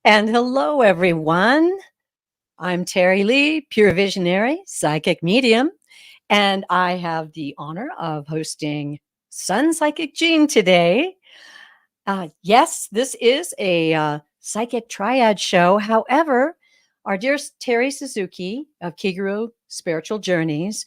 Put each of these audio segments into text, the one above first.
And hello, everyone. I'm Terry Lee, pure visionary, psychic medium, and I have the honor of hosting SunPsychic Jean today. Yes, this is a Psychic Triad show. However, our dear Terry Suzuki of Kigaru Spiritual Journeys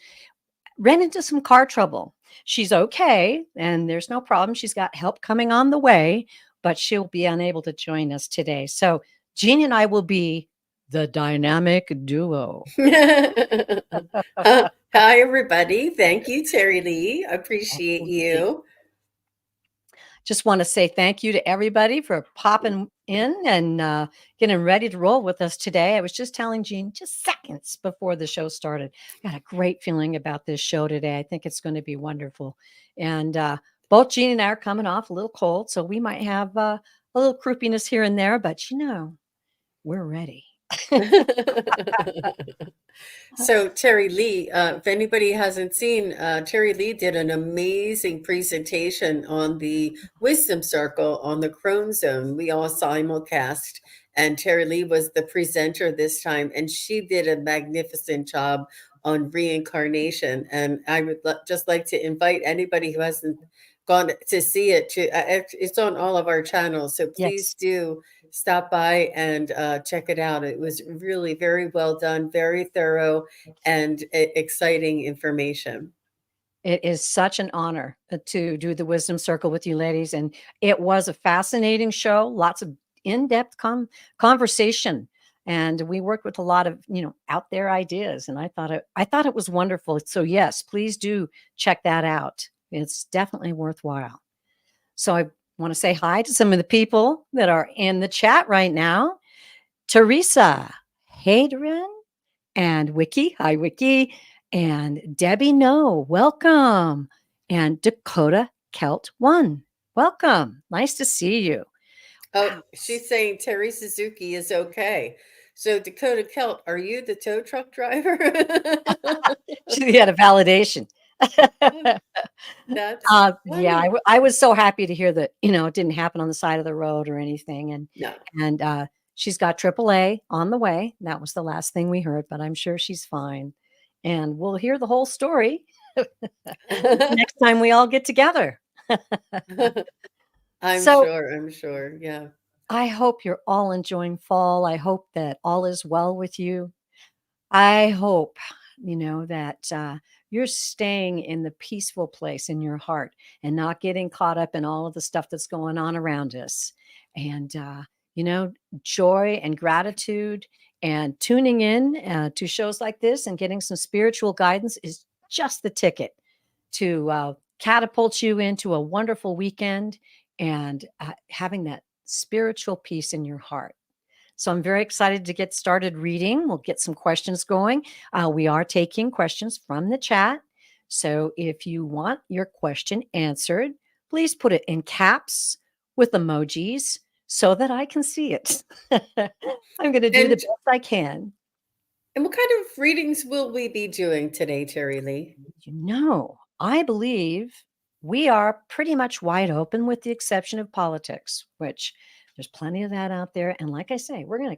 ran into some car trouble. She's okay, and there's no problem. She's got help coming on the way, but she'll be unable to join us today. So, Jean and I will be the dynamic duo. Hi, everybody. Thank you, Terry Lee. Appreciate Absolutely. you. Just want to say thank you to everybody for popping in and getting ready to roll with us today. I was just telling Jean just seconds before the show started. I got a great feeling about this show today. I think it's going to be wonderful. And both Jean and I are coming off a little cold, so we might have a little croupiness here and there, but we're ready. So, Terry Lee, if anybody hasn't seen, Terry Lee did an amazing presentation on the Wisdom Circle on the Crone Zone. We all simulcast, and Terry Lee was the presenter this time, and she did a magnificent job on reincarnation. And I would just like to invite anybody who hasn't gone to see it to, it's on all of our channels. So please Yes. do stop by and check it out. It was really very well done, very thorough, and exciting information. It is such an honor to do the Wisdom Circle with you ladies. And it was a fascinating show, lots of in depth conversation. And we worked with a lot of, out there ideas. And I thought it was wonderful. So, yes, please do check that out. It's definitely worthwhile. So, I want to say hi to some of the people that are in the chat right now. Teresa, Hadrian, and Wiki. Hi, Wiki. And Debbie No, welcome. And Dakota Celt One, welcome. Nice to see you. Oh, Wow. she's saying Terry Suzuki is okay. So Dakota Kelt, are you the tow truck driver? She had a validation. That's Yeah, funny. I was so happy to hear that, it didn't happen on the side of the road or anything. No. And she's got AAA on the way. That was the last thing we heard, but I'm sure she's fine. And we'll hear the whole story next time we all get together. I'm So sure. I'm sure. Yeah. I hope you're all enjoying fall. I hope that all is well with you. I hope, that you're staying in the peaceful place in your heart and not getting caught up in all of the stuff that's going on around us. And, you know, joy and gratitude and tuning in to shows like this and getting some spiritual guidance is just the ticket to catapult you into a wonderful weekend and having that spiritual peace in your heart. So I'm very excited to get started reading. We'll get some questions going. We are taking questions from the chat. So if you want your question answered, please put it in caps with emojis so that I can see it. I'm going to do the And best I can. what kind of readings will we be doing today, Terry Lee? I believe we are pretty much wide open with the exception of politics, which there's plenty of that out there. And like I say, we're going to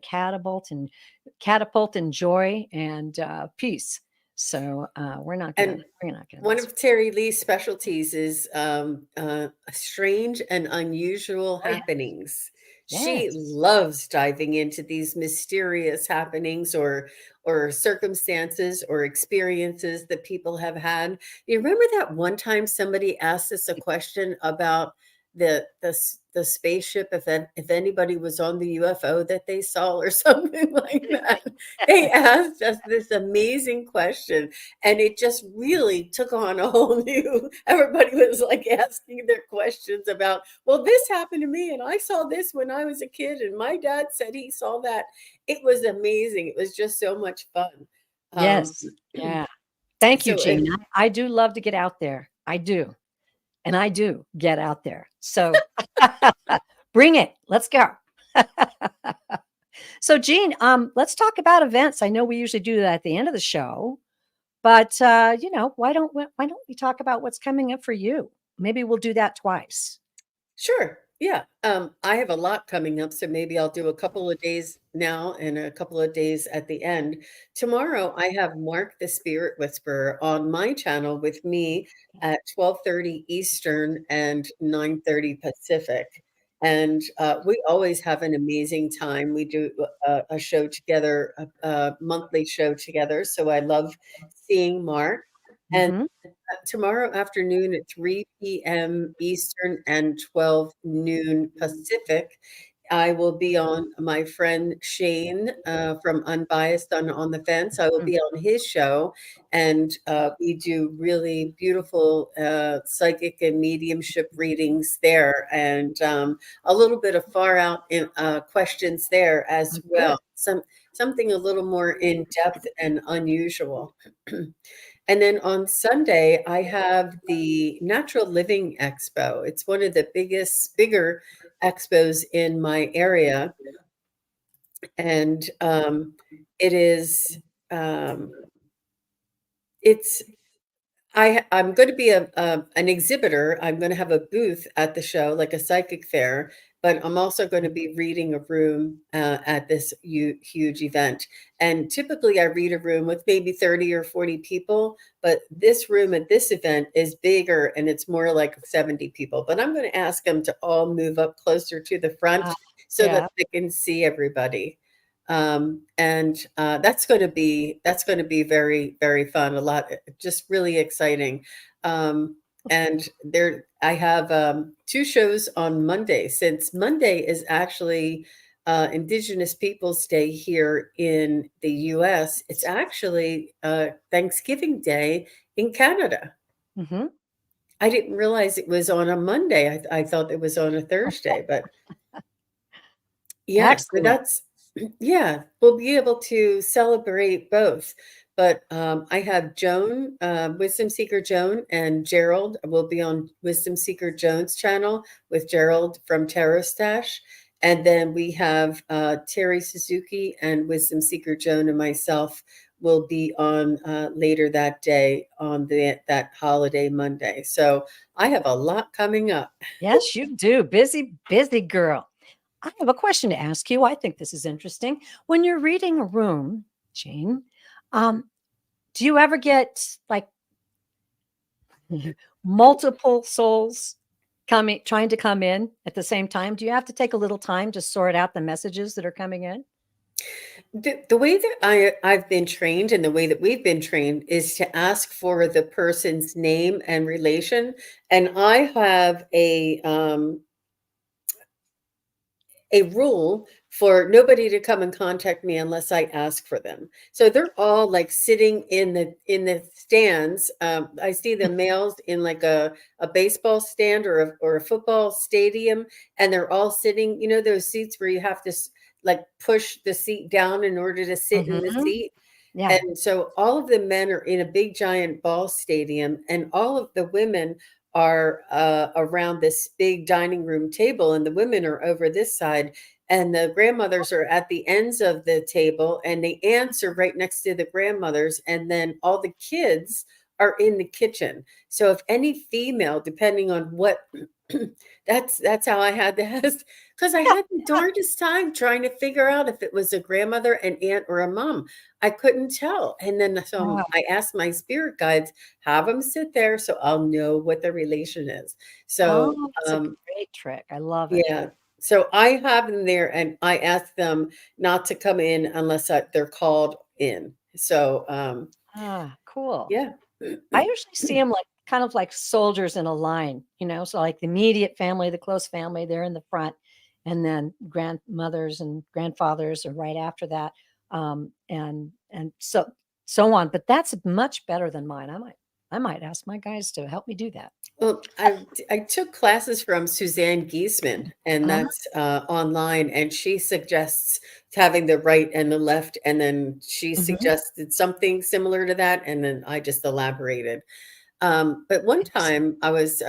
catapult in joy and peace. So And we're not gonna one mess of with. Terry Lee's specialties is strange and unusual Oh yeah, happenings. She yes. loves diving into these mysterious happenings or circumstances or experiences that people have had. You remember that one time somebody asked us a question about the spaceship, if anybody was on the UFO that they saw or something like that. They asked us this amazing question, and it just really took on a whole new, everybody was like asking their questions about, well, this happened to me and I saw this when I was a kid and my dad said he saw that. It was amazing. It was just so much fun. um Yes. Yeah. Thank you, so Jean. I do love to get out there. I do. And I do get out there. So bring it. Let's go. So, Jean, let's talk about events. I know we usually do that at the end of the show, but why don't we talk about what's coming up for you? Maybe we'll do that twice. Sure. Yeah, I have a lot coming up, so maybe I'll do a couple of days now and a couple of days at the end. Tomorrow, I have Mark the Spirit Whisperer on my channel with me at 12:30 Eastern and 9:30 Pacific. And we always have an amazing time. We do a show together, a monthly show together. So I love seeing Mark. And Mhm. tomorrow afternoon at 3 p.m. Eastern and 12 noon Pacific, I will be on my friend Shane from Unbiased on the Fence. I will Mm. be on his show, and we do really beautiful psychic and mediumship readings there, and a little bit of far out questions there as Oh, well. good. Something a little more in depth and unusual. And then on Sunday, I have the Natural Living Expo. It's one of the bigger expos in my area. And it is, um, it's I'm going to be an exhibitor. I'm going to have a booth at the show, like a psychic fair, but I'm also going to be reading a room at this huge event. And typically, I read a room with maybe 30 or 40 people, but this room at this event is bigger and it's more like 70 people. But I'm going to ask them to all move up closer to the front Ah, so that yeah. they can see everybody. And that's going to be very fun. A lot, just really exciting. And there, I have two shows on Monday. Since Monday is actually Indigenous Peoples Day here in the U.S., it's actually Thanksgiving Day in Canada. Mhm. I didn't realize it was on a Monday. I thought it was on a Thursday, but yeah, so Excellent. that's yeah, we'll be able to celebrate both. But I have Joan, Wisdom Seeker Joan, and Gerald will be on Wisdom Seeker Joan's channel with Gerald from Tarot Stash. And then we have Terry Suzuki and Wisdom Seeker Joan and myself will be on later that day on that holiday Monday. So I have a lot coming up. Yes, you do. Busy, busy girl. I have a question to ask you. I think this is interesting. When you're reading a room, Jane, um, do you ever get like multiple souls coming, trying to come in at the same time? Do you have to take a little time to sort out the messages that are coming in? The way that I've been trained and the way that we've been trained is to ask for the person's name and relation. And I have a rule for nobody to come and contact me unless I ask for them. So they're all like sitting in the stands. I see the males in like a baseball stand or a football stadium, and they're all sitting. You know those seats where you have to like push the seat down in order to sit in the Mhm. seat. Yeah. And so all of the men are in a big giant ball stadium, and all of the women are around this big dining room table, and the women are over this side, and the grandmothers are at the ends of the table, and the aunts are right next to the grandmothers, and then all the kids are in the kitchen. So if any female, depending on what, that's how I had to ask because I Yeah. had the darndest time trying to figure out if it was a grandmother, an aunt, or a mom. I couldn't tell. And then so Wow. I asked my spirit guides, have them sit there so I'll know what the relation is. So, Oh, that's a great trick. I love it. yeah. So I have them there and I ask them not to come in unless they're called in. So, Ah, cool. yeah. I usually see them like kind of like soldiers in a line, so like the immediate family, the close family, they're in the front, and then grandmothers and grandfathers are right after that, and so on. But that's much better than mine. I might ask my guys to help me do that. Well, I took classes from Suzanne Giesman, and Uh-huh. that's online, and she suggests having the right and the left, and then she Mhm. suggested something similar to that, and then I just elaborated. But one Yes. time I was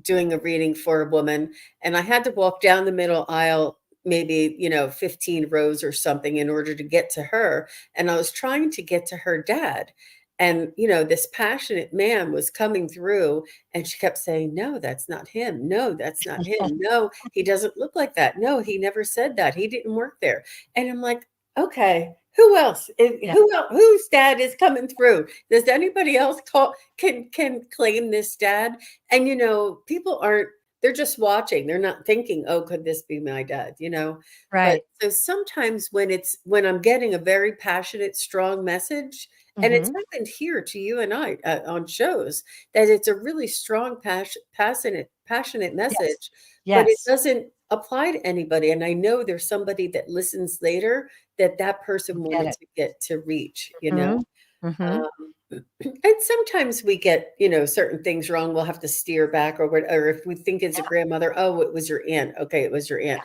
doing a reading for a woman, and I had to walk down the middle aisle, maybe 15 rows or something, in order to get to her, and I was trying to get to her dad. And, this passionate man was coming through, and she kept saying, "No, that's not him. No, that's not him. No, he doesn't look like that. No, he never said that. He didn't work there." And I'm like, "Okay, who else? Yeah. Whose dad is coming through? Does anybody else can claim this dad?" And, people aren't, they're just watching. They're not thinking, "Oh, could this be my dad?" But Right. so sometimes when I'm getting a very passionate, strong message, and it's Hmm. happened here to you and I, on shows, that it's a really strong, passionate Yes. message, but it Yes. doesn't apply to anybody. And I know there's somebody that listens later that person Get wanted it. to get to reach. Hmm. Hmm. And sometimes we get, certain things wrong. We'll have to steer back, or if we think it's a Yeah. grandmother, oh, it was your aunt. Okay, it was your aunt.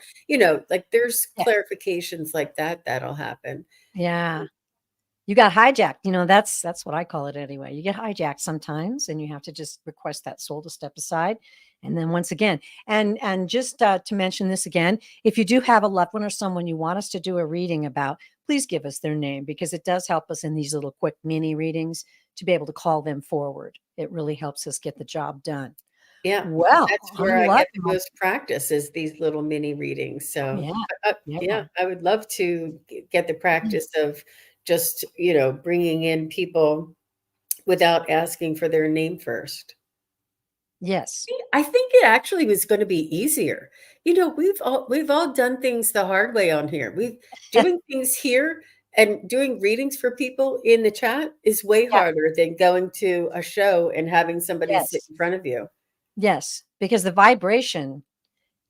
Like there's Yeah. clarifications like that that'll happen. Yeah. You got hijacked. That's what I call it anyway. You get hijacked sometimes, and you have to just request that soul to step aside. And then once again, and just to mention this again, if you do have a loved one or someone you want us to do a reading about, please give us their name because it does help us in these little quick mini readings to be able to call them forward. It really helps us get the job done. Yeah, Well, that's where I'm I loving get the all. most practice, is these little mini readings. Oh So, yeah, yeah, yeah, I would love to get the practice of just, bringing in people without asking for their name first. yes, I think it actually was gonna be easier. We've all done things the hard way on here. We've Doing things here and doing readings for people in the chat is way yeah, harder than going to a show and having somebody sit yes, in front of you. yes, because the vibration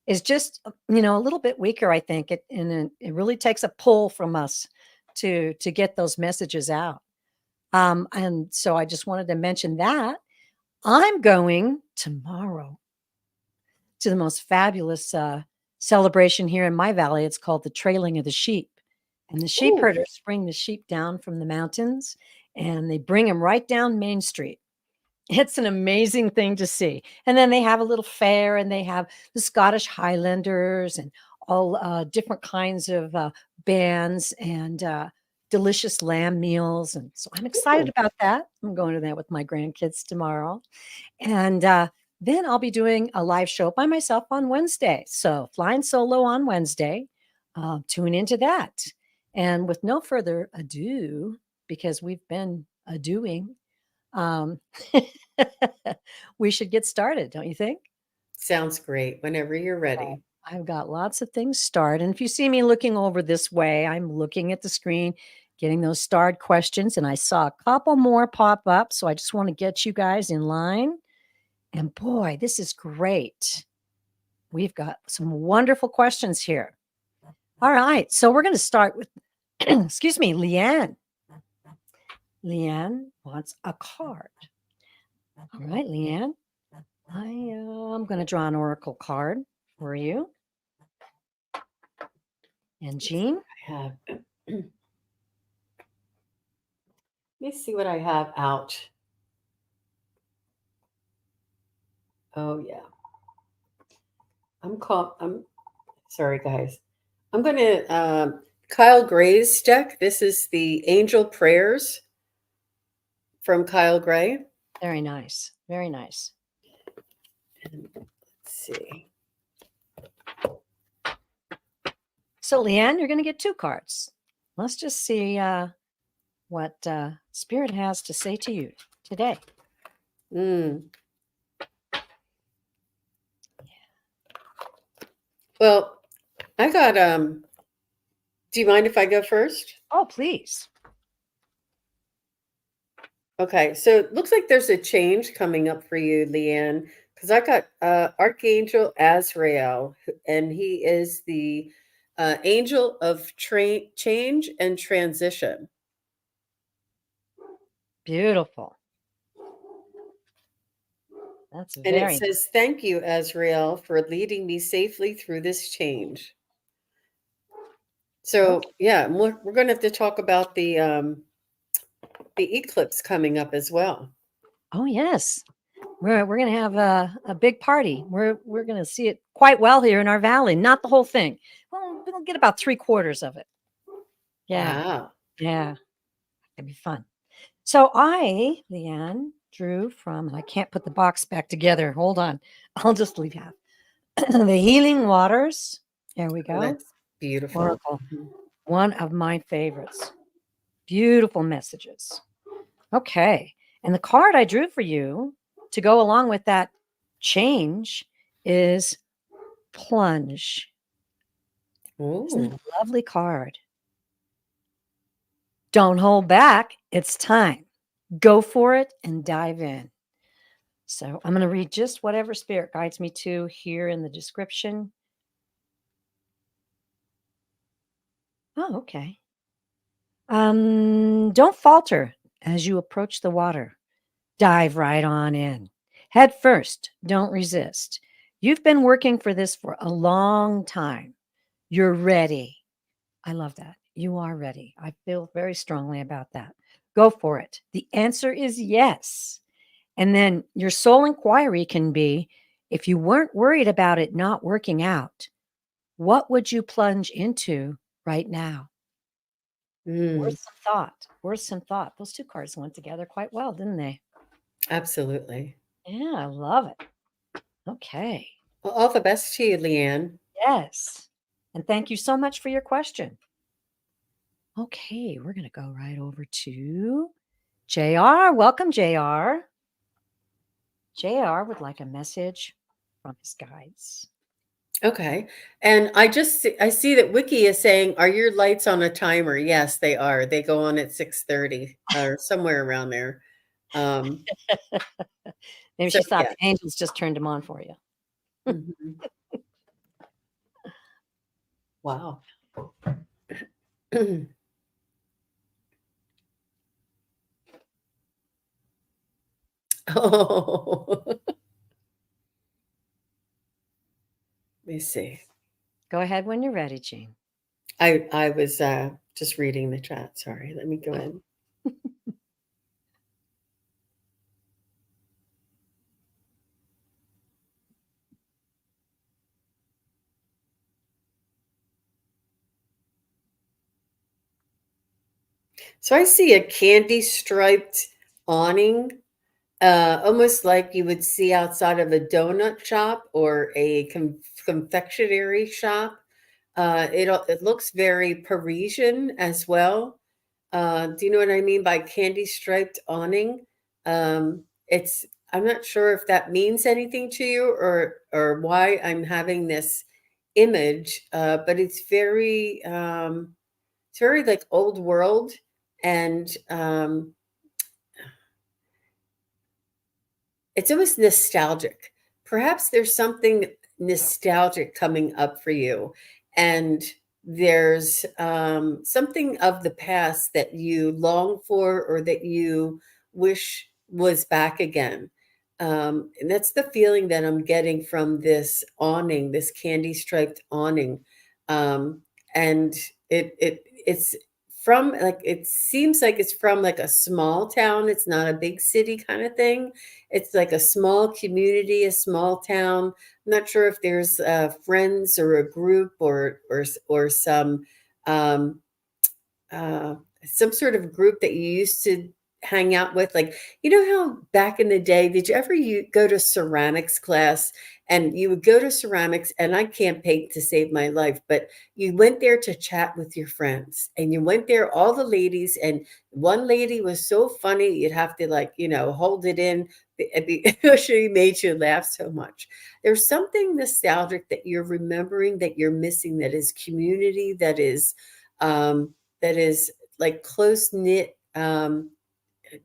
is just, a little bit weaker, I think. It really takes a pull from us to get those messages out. And so I just wanted to mention that I'm going tomorrow to the most fabulous celebration here in my valley. It's called the Trailing of the Sheep. And the sheep Ooh, herders bring the sheep down from the mountains and they bring them right down Main Street. It's an amazing thing to see. And then they have a little fair and they have the Scottish Highlanders and all different kinds of bands and delicious lamb meals. And so I'm excited ooh, about that. I'm going to that with my grandkids tomorrow. And then I'll be doing a live show by myself on Wednesday. So flying solo on Wednesday. Tune into that. And with no further ado, because we've been doing, um, we should get started, don't you think? sounds great. Whenever you're Right. ready. I've got lots of things starred. And if you see me looking over this way, I'm looking at the screen, getting those starred questions. And I saw a couple more pop up. So I just want to get you guys in line. And boy, this is great. We've got some wonderful questions here. All right. So we're going to start with, excuse me, Leanne. Leanne wants a card. All right, Leanne. I am going to draw an oracle card for you. And Jean, I have let me see what I have out. Oh yeah. I'm sorry, guys. I'm gonna Kyle Gray's deck. This is the Angel Prayers from Kyle Gray. very nice. Very nice. And let's see. So, Leanne, you're going to get two cards. Let's just see what Spirit has to say to you today. Mm. Well, I got do you mind if I go first? Oh, please. Okay, so it looks like there's a change coming up for you, Leanne, because I got Archangel Azrael, and he is the angel of change and transition. Beautiful. That's And it very nice. says, "Thank you, Azrael, for leading me safely through this change." So, Okay. yeah, and we're going to have to talk about the eclipse coming up as well. Oh, yes. We're going to have a big party. We're going to see it quite well here in our valley. Not the whole thing. Well, we'll get about 3/4 of it. Yeah. Wow. Yeah. It'd be fun. So I, Leanne, drew from, and I can't put the box back together. Hold on. I'll just leave half. The Healing Waters. There we Oh, go. that's beautiful. Oracle. Mhm. One of my favorites. Beautiful messages. Okay. And the card I drew for you to go along with that change is Plunge. Isn't that Ooh. a lovely card? Don't hold back. It's time. Go for it and dive in. So I'm going to read just whatever spirit guides me to here in the description. Oh, okay. Don't falter as you approach the water. Dive right on in. Head first. Don't resist. You've been working for this for a long time. You're ready. I love that. You are ready. I feel very strongly about that. Go for it. The answer is yes. And then your soul inquiry can be, if you weren't worried about it not working out, what would you plunge into right now? Mm, Worth some thought. Worth some thought. Those two cards went together quite well, didn't they? absolutely. Yeah, I love it. Okay. Well, all the best to you, Leanne. Yes. And thank you so much for your question. Okay, we're going to go right over to JR. Welcome, JR. JR would like a message from his guides. Okay. And I see that Wiki is saying, are your lights on a timer? Yes, they are. They go on at 6:30 or somewhere around there. Um, Maybe so she thought yeah. the angels just turned them on for you. Mhm. Wow. Oh, let me see. Go ahead when you're ready, Jean. I was just reading the chat. Sorry. Let me go in. So I see a candy striped awning, almost like you would see outside of a donut shop or a confectionery shop. It looks very Parisian as well. Do you know what I mean by candy striped awning? It's I'm not sure if that means anything to you or why I'm having this image, but it's very like old world and it's almost nostalgic. Perhaps there's something nostalgic coming up for you, and there's something of the past that you long for or that you wish was back again. And that's the feeling that I'm getting from this awning, this candy striped awning. Um, and it's from like it seems like it's from like a small town. It's not a big city kind of thing. It's like a small community, a small town. I'm not sure if there's friends or a group or um, uh, some sort of group that you used to hang out with. Like, you know how back in the day, did you ever go to ceramics class and you would go to ceramics and I can't paint to save my life, but you went there to chat with your friends and you went there, all the ladies, and one lady was so funny, you'd have to like, hold it in because she made you laugh so much. There's something nostalgic that you're remembering that you're missing that is community, um, that is like close knit,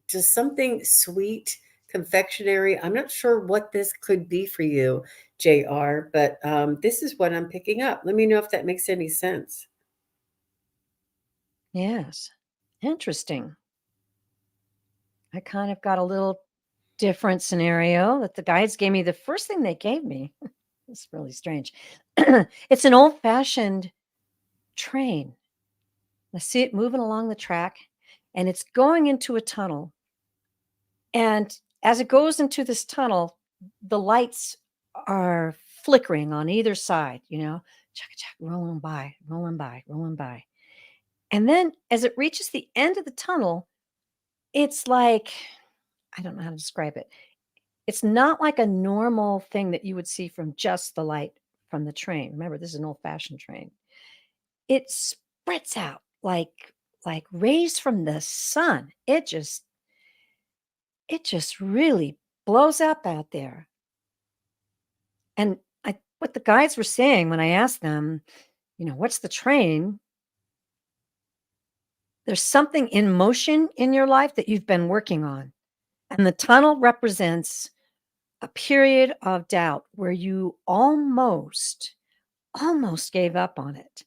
just something sweet, confectionery. I'm not sure what this could be for you, JR, but this is what I'm picking up. Let me know if that makes any sense. Yes. Interesting. I kind of got a little different scenario that the guides gave me. The first thing they gave me, it's really strange. It's an old fashioned train. I see it moving along the track and it's going into a tunnel. And as it goes into this tunnel, the lights are flickering on either side, chuck, chuck, rolling by, rolling by, rolling by. And then as it reaches the end of the tunnel, it's like, I don't know how to describe it. It's not like a normal thing that you would see from just the light from the train. Remember, this is an old-fashioned train. It spreads out like rays from the sun. It just really blows up out there. And what the guides were saying when I asked them, "What's the train?" There's something in motion in your life that you've been working on, and the tunnel represents a period of doubt where you almost gave up on it.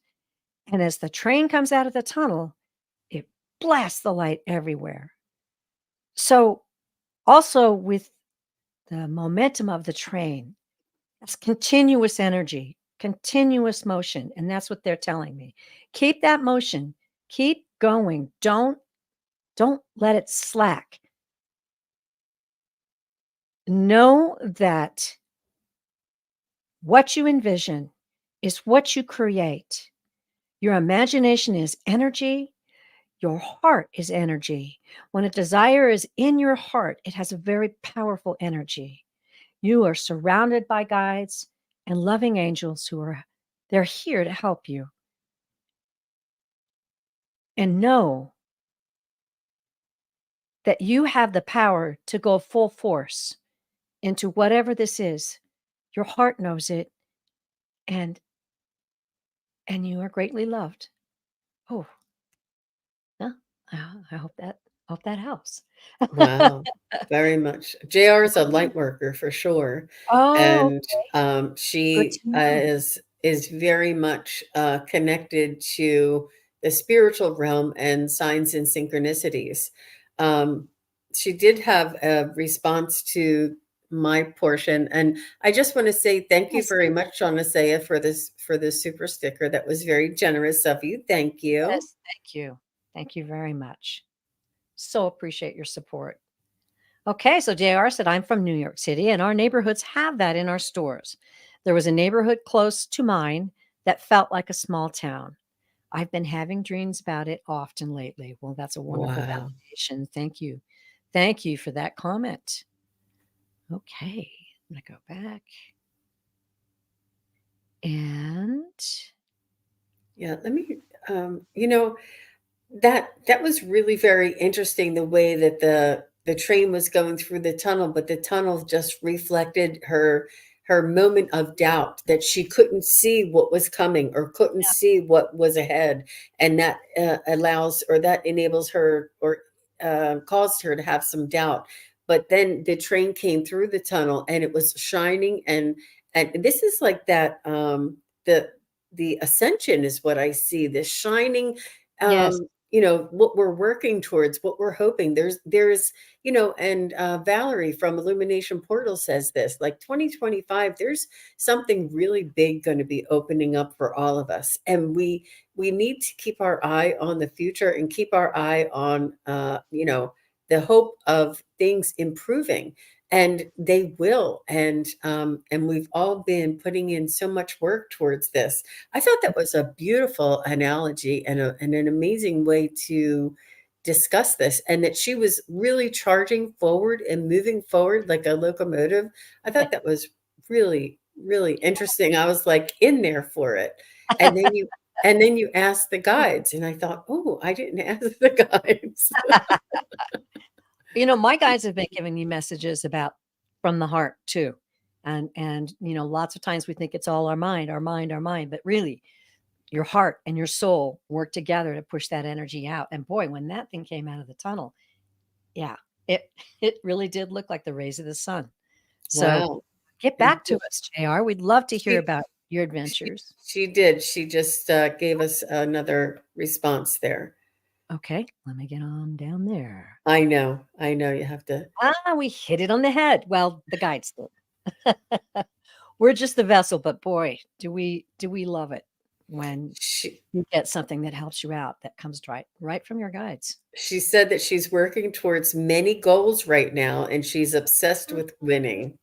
And as the train comes out of the tunnel, it blasts the light everywhere. So, also with the momentum of the train, that's continuous energy, continuous motion. And that's what they're telling me. Keep that motion, keep going. Don't let it slack. Know that what you envision is what you create. Your imagination is energy. Your heart is energy. When a desire is in your heart, it has a very powerful energy. You are surrounded by guides and loving angels they're here to help you. And know that you have the power to go full force into whatever this is. Your heart knows it, and you are greatly loved. Oh, yeah. I hope that helps. Wow, very much. JR is a light worker for sure, Oh, and, good she, to know. is very much, connected to the spiritual realm and signs and synchronicities. Um, she did have a response to my portion, and I just wanna say thank you Yes, very thank much, Shaughnessy, for this super sticker. That was very generous of you. Thank you. yes, thank you. Thank you very much. So appreciate your support. Okay, so JR said, I'm from New York City, and our neighborhoods have that in our stores. There was a neighborhood close to mine that felt like a small town. I've been having dreams about it often lately. Well, that's a wonderful Wow. validation. Thank you. Thank you for that comment. Okay, I'm going to go back and Yeah, let me, that was really very interesting the way that the train was going through the tunnel, but the tunnel just reflected her moment of doubt that she couldn't see what was coming or couldn't yeah, see what was ahead, and that allows or that enables her or caused her to have some doubt. But then the train came through the tunnel and it was shining, and this is like that the ascension is what I see. This shining yes, what we're working towards, what we're hoping. There's, and Valerie from Illumination Portal says this, like 2025, there's something really big going to be opening up for all of us. And we need to keep our eye on the future and keep our eye on the hope of things improving. And they will. And we've all been putting in so much work towards this. I thought that was a beautiful analogy and an amazing way to discuss this, and that she was really charging forward and moving forward like a locomotive. I thought that was really, really interesting. I was like in there for it. And then you asked the guides, and I thought, oh, I didn't ask the guides. my guides have been giving me messages about from the heart too. And lots of times we think it's all our mind, our mind, our mind, but really your heart and your soul work together to push that energy out. And boy, when that thing came out of the tunnel, yeah, it it really did look like the rays of the sun. So Wow. get And back to us, JR. We'd love to hear she about your she adventures. she did. She just gave us another response there. Okay, let me get on down there. I know. I know you have to. We hit it on the head. Well, the guides did. We're just the vessel, but boy, do we love it when She you get something that helps you out that comes right from your guides. she said that she's working towards many goals right now and she's obsessed with winning.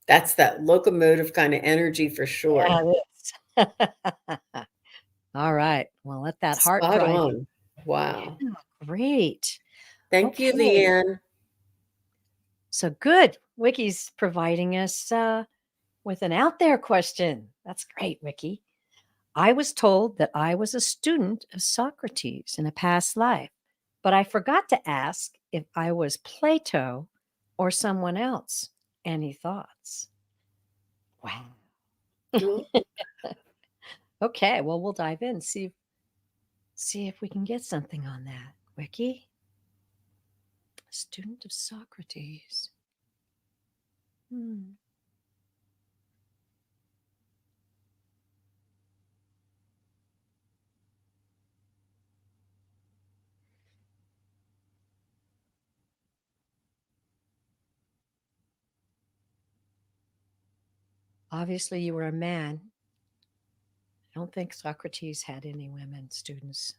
That's that locomotive kind of energy for Yeah, sure. it is. All right. Well, let that heart Spot drive you. on. Wow. Yeah, great. Thank you, Okay. Leanne. So good. Wiki's providing us with an out there question. That's great, Wiki. I was told that I was a student of Socrates in a past life, but I forgot to ask if I was Plato or someone else. Any thoughts? Wow. Well, Okay, well, we'll dive in, see if we can get something on that. Wiki, student of Socrates. Hmm. Obviously, you were a man. I don't think Socrates had any women students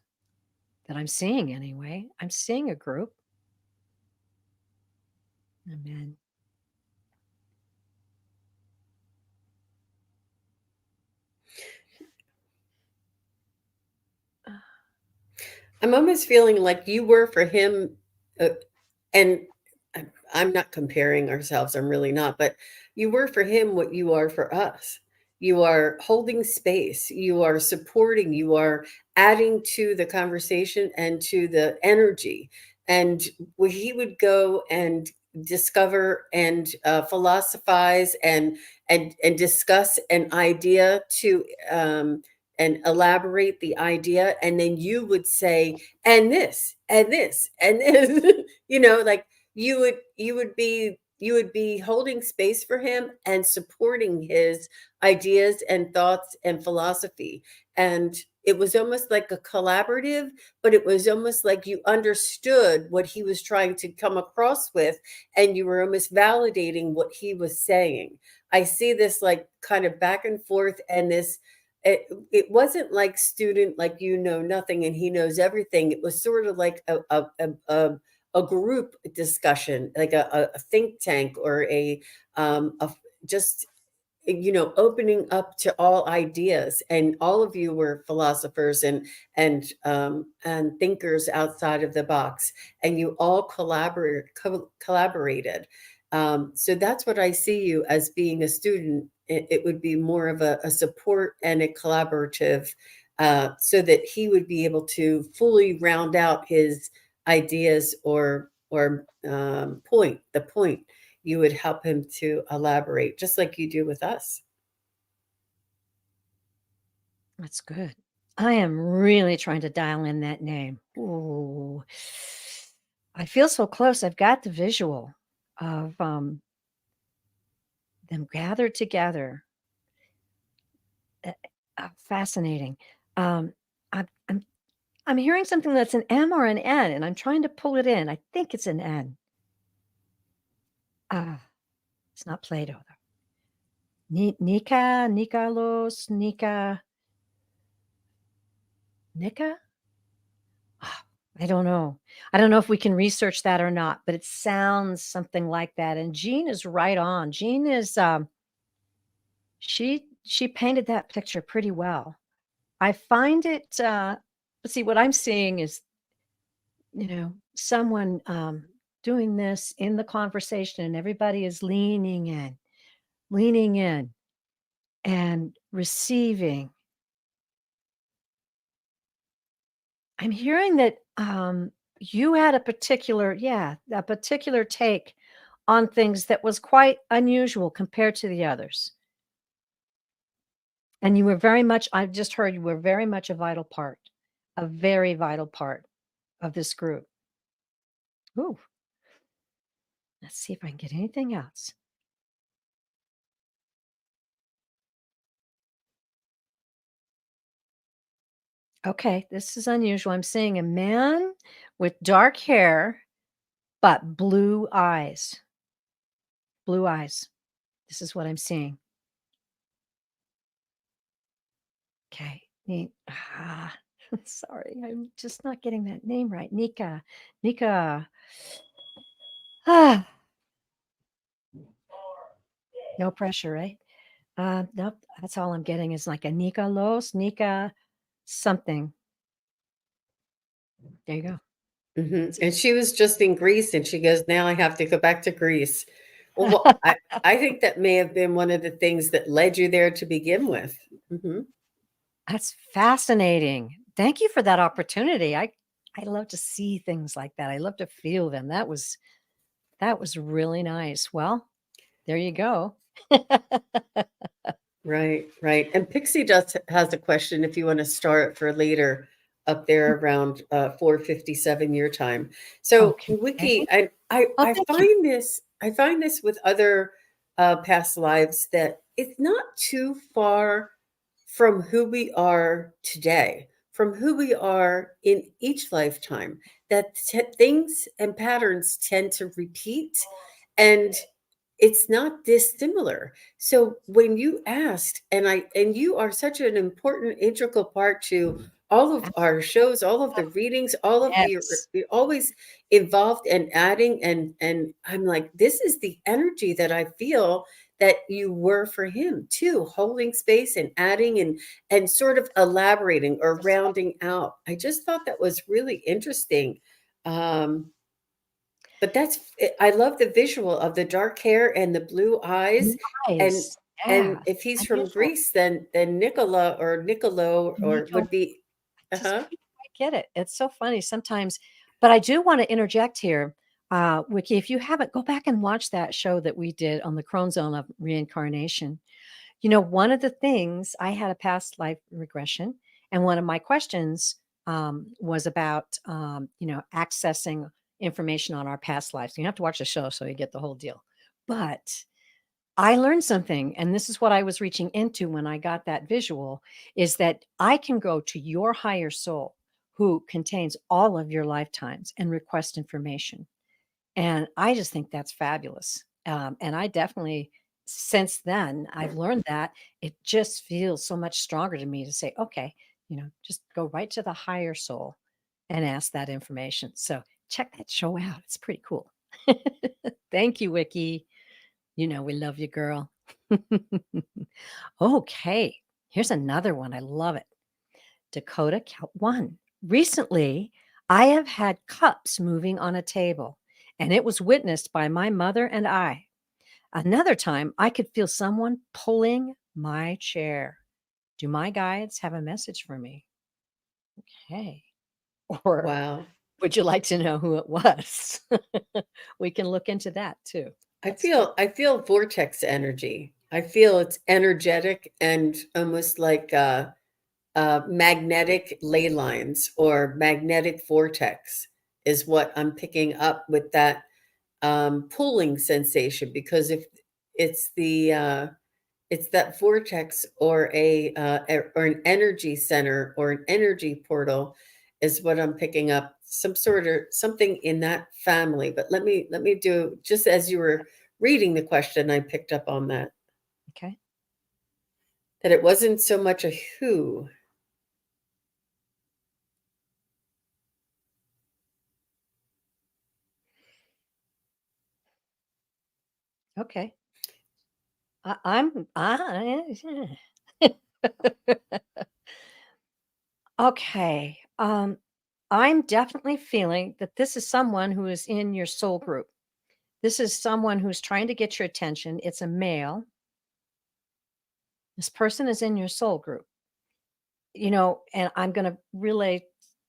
that I'm seeing anyway. I'm seeing a group of men. I'm almost feeling like you were for him, and I'm not comparing ourselves, I'm really not, but you were for him what you are for us. You are holding space, you are supporting, you are adding to the conversation and to the energy. And where he would go and discover and philosophize and discuss an idea to and elaborate the idea, and then you would say, and this and this and this, like you would be holding space for him and supporting his ideas and thoughts and philosophy. And it was almost like a collaborative, but it was almost like you understood what he was trying to come across with, and you were almost validating what he was saying. I see this like kind of back and forth, and this it wasn't like student, like you know nothing and he knows everything. It was sort of like a group discussion, like a think tank, or a just opening up to all ideas. And all of you were philosophers and thinkers outside of the box, and you all collaborated. So that's what I see you as, being a student. It would be more of a support and a collaborative, so that he would be able to fully round out his ideas, or the point. You would help him to elaborate, just like you do with us. That's good. I am really trying to dial in that name. Ooh. I feel so close. I've got the visual of them gathered together. Uh, fascinating. Um, I'm, I'm I'm hearing something that's an M or an N, and I'm trying to pull it in. I think it's an N. Ah, it's not Plato though. Nikalos, Nika. Ah, I don't know. I don't know if we can research that or not, but it sounds something like that. And Jean is right on. Jean is she painted that picture pretty well. I find it let's see, what I'm seeing is, someone doing this in the conversation, and everybody is leaning in and receiving. I'm hearing that you had a particular take on things that was quite unusual compared to the others. And you were very much, I've just heard you were very much a very vital part of this group. Ooh, let's see if I can get anything else. Okay, this is unusual. I'm seeing a man with dark hair, but blue eyes. Blue eyes. This is what I'm seeing. Okay. Sorry, I'm just not getting that name right. Nika. Ah, no pressure, right? Nope. That's all I'm getting is like a Nika something. There you go. Mhm, It's and she was just in Greece, and she goes, "Now I have to go back to Greece." Well, I think that may have been one of the things that led you there to begin with. Mhm. That's fascinating. Thank you for that opportunity. I love to see things like that. I love to feel them. That was really nice. Well, there you go. Right, right, and Pixie does has a question if you wanna start for later up there around, 4:57 your time. So, Okay. Wiki, I Oh, I thank you. find this with other, past lives that it's not too far from who we are today, from who we are in each lifetime, that things and patterns tend to repeat, and it's not dissimilar. So when you asked, and you are such an important integral part to all of our shows, all of the readings, all of the Yes. you're always involved and adding, and I'm like, this is the energy that I feel that you were for him too, holding space and adding and sort of elaborating or rounding out. I just thought that was really interesting. Um, but I love the visual of the dark hair and the blue eyes, and Nice. and Yeah. if he's from Unusual. Greece, then Nicola or Nicolo or Nico, would be I just uh-huh. couldn't quite get it. It's so funny sometimes, but I do wanna interject here. Wiki, if you haven't, go back and watch that show that we did on the Crone Zone of reincarnation. You know, one of the things I had a past life regression, and one of my questions was about, accessing information on our past lives. You have to watch the show so you get the whole deal. But I learned something, and this is what I was reaching into when I got that visual, is that I can go to your higher soul who contains all of your lifetimes and request information. And I just think that's fabulous. And I definitely, since then, I've learned that it just feels so much stronger to me to say, okay, just go right to the higher soul and ask that information. So check that show out. It's pretty cool. Thank you, Wiki. You know, we love you, girl. Okay, here's another one. I love it. Dakota Count One. Recently, I have had cups moving on a table, and it was witnessed by my mother and I. Another time, I could feel someone pulling my chair. Do my guides have a message for me? Okay. Or Wow. would you like to know who it was? We can look into that too. That's fun. I feel vortex energy. I feel it's energetic and almost like magnetic ley lines or magnetic vortex is what I'm picking up with that pulling sensation, because if it's the it's that vortex or or an energy center or an energy portal is what I'm picking up, some sort of something in that family. But let me do, just as you were reading the question, I picked up on that, Okay. that it wasn't so much a who. Okay. I'm okay. I'm definitely feeling that this is someone who is in your soul group. This is someone who's trying to get your attention. It's a male. This person is in your soul group. And I'm going to relay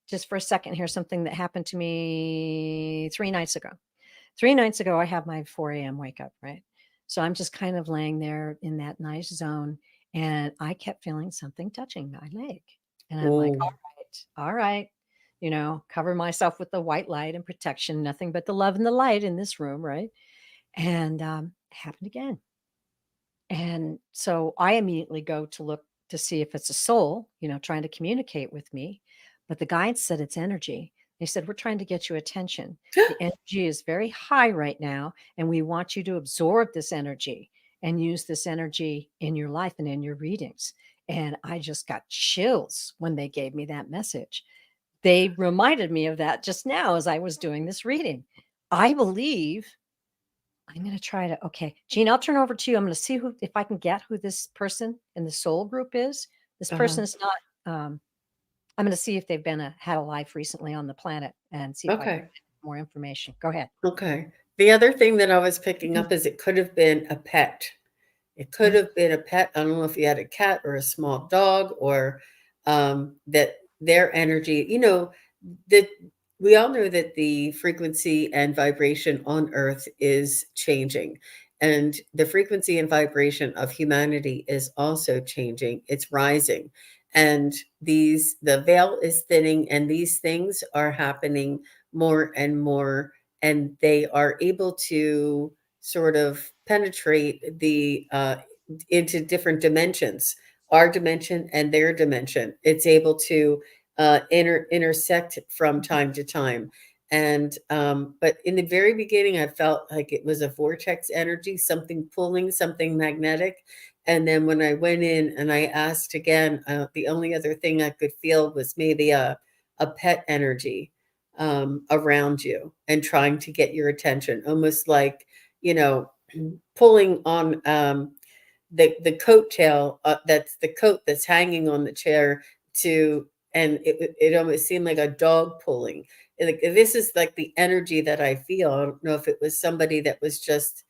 just for a second here something that happened to me 3 nights ago. 3 nights ago, I have my 4 a.m. wake up, right? So I'm just kind of laying there in that nice zone, and I kept feeling something touching my leg. And I'm like, Oh, all right, cover myself with the white light and protection, nothing but the love and the light in this room, right? And it happened again. And so I immediately go to look to see if it's a soul, trying to communicate with me. But the guides said it's energy. They said, we're trying to get you attention. The energy is very high right now, and we want you to absorb this energy and use this energy in your life and in your readings. And I just got chills when they gave me that message. They reminded me of that just now as I was doing this reading. I believe I'm gonna try to okay, Gene, I'll turn over to you. I'm gonna see who if I can get who this person in the soul group is. This person uh-huh. is not I'm gonna see if they've had a life recently on the planet and see if I can Okay. get more information. Go ahead. Okay. The other thing that I was picking Mhm. up is it could have been a pet. It could Mm. have been a pet. I don't know if you had a cat or a small dog or that their energy, that we all know that the frequency and vibration on Earth is changing. And the frequency and vibration of humanity is also changing. It's rising. And the veil is thinning, and these things are happening more and more. And they are able to sort of penetrate into different dimensions, our dimension and their dimension. It's able to intersect from time to time. And but in the very beginning, I felt like it was a vortex energy, something pulling, something magnetic. And then when I went in and I asked again, the only other thing I could feel was maybe a pet energy around you and trying to get your attention, almost like, you know, pulling on the coattail, that's the coat that's hanging on the chair to, and it almost seemed like a dog pulling. Like, this is like the energy that I feel. I don't know if it was somebody that was just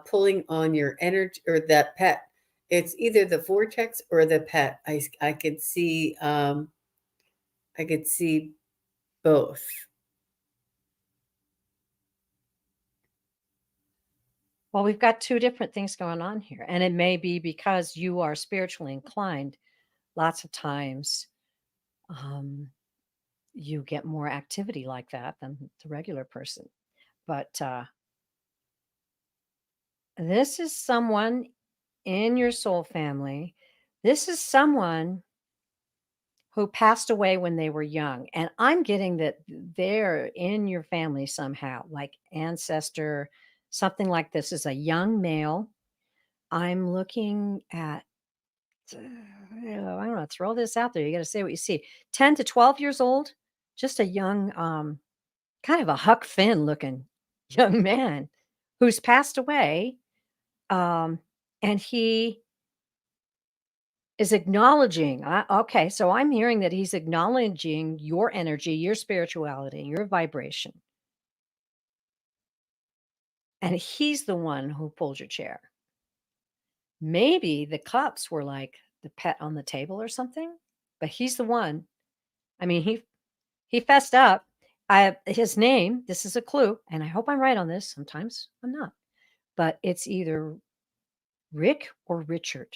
pulling on your energy or that pet. It's either the vortex or the pet. I could see both. Well, we've got 2 different things going on here, and it may be because you are spiritually inclined. Lots of times, um, you get more activity like that than the regular person. But this is someone in your soul family. This is someone who passed away when they were young. And I'm getting that they're in your family somehow, like ancestor, something like this is a young male. I'm looking at, I'm going to throw this out there. You got to say what you see. 10 to 12 years old, just a young, kind of a Huck Finn looking young man who's passed away. Um, and he is acknowledging, okay, so I'm hearing that he's acknowledging your energy, your spirituality, your vibration, and he's the one who pulled your chair. Maybe the cups were like the pet on the table or something, but he's the one. I mean, he fessed up. His name, this is a clue, and I hope I'm right on this. Sometimes I'm not, but it's either Rick or Richard.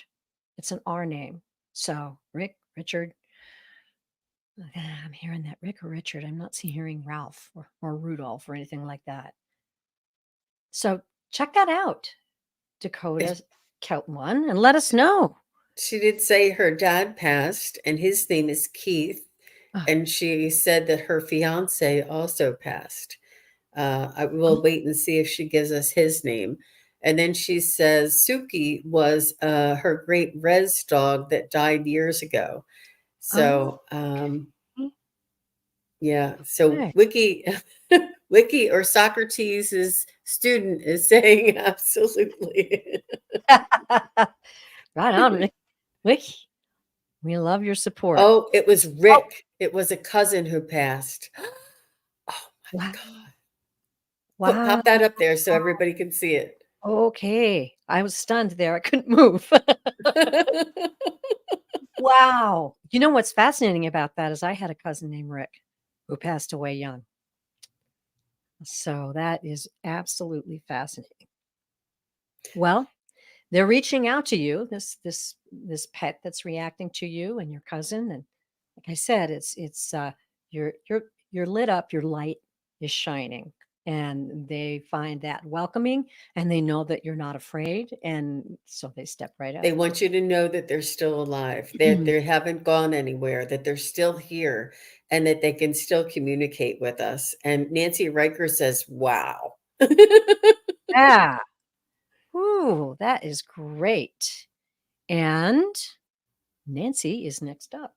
It's an R name. So Rick, Richard, I'm hearing that Rick or Richard. I'm not hearing Ralph or Rudolph or anything like that. So check that out, Dakota Count One, and let us know. She did say her dad passed, and his name is Keith. Oh, And she said that her fiance also passed. I will wait and see if she gives us his name. And then she says Suki was her great res dog that died years ago. oh, So yeah, so okay. Wiki Wiki or Socrates' student is saying absolutely. Right on, Rick. Rick, we love your support. Oh, it was Oh, Rick. It was a cousin who passed. Oh my wow. God. Wow. Pop that up there so everybody can see it. Okay. I was stunned there. I couldn't move. Wow. You know what's fascinating about that is I had a cousin named Rick who passed away young. So that is absolutely fascinating. Well, they're reaching out to you, this pet that's reacting to you and your cousin. And like I said, it's you're lit up, your light is shining. And they find that welcoming and they know that you're not afraid. And so they step right up. They want you to know that they're still alive, that they haven't gone anywhere, that they're still here, and that they can still communicate with us. And Nancy Riker says, wow. Yeah. Ooh, that is great. And Nancy is next up.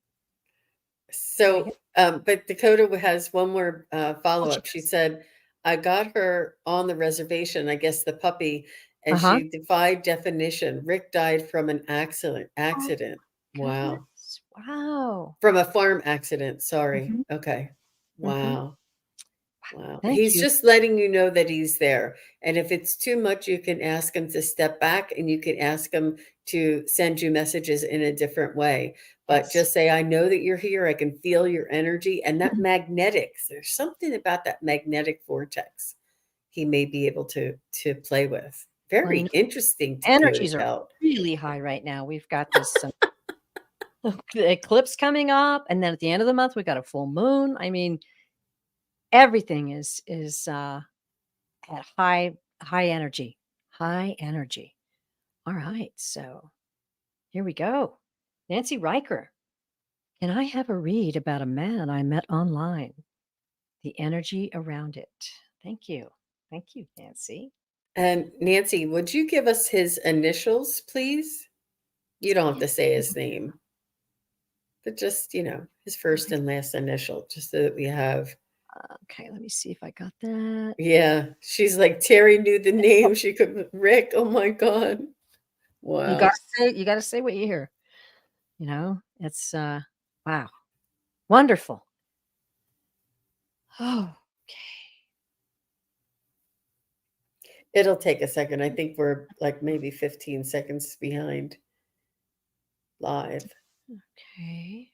Go ahead. So, but Dakota has one more Oh, follow she up. She does. said, I got her on the reservation, I guess the puppy, and Uh-huh. she defied definition. Rick died from an accident. Oh, Accident. Wow. goodness. Wow. From a farm accident, sorry. Mhm, Okay. mhm. Wow. Wow. Thank He's you. just letting you know that he's there. And if it's too much, you can ask him to step back and you can ask him to send you messages in a different way. But Yes. just say, I know that you're here. I can feel your energy. And that Mhm. magnetics, there's something about that magnetic vortex he may be able to play with. Well, Very interesting to energies are out. really high right now. We've got this, eclipse coming up, and then at the end of the month, we got a full moon. I mean, everything is at high energy, high energy. All right, so here we go. Nancy Riker, can I have a read about a man I met online? The energy around it. Thank you. Thank you, Nancy. And Nancy, would you give us his initials, please? You don't have to say his name, but just, his first and last initial, just so that we have. Okay, let me see if I got that. Yeah, she's like, Terry knew the name. She could, Rick, oh my God. You Wow. gotta say what you hear. It's wow. Wonderful. Oh, It'll take a second. I think we're like maybe 15 seconds behind live. okay.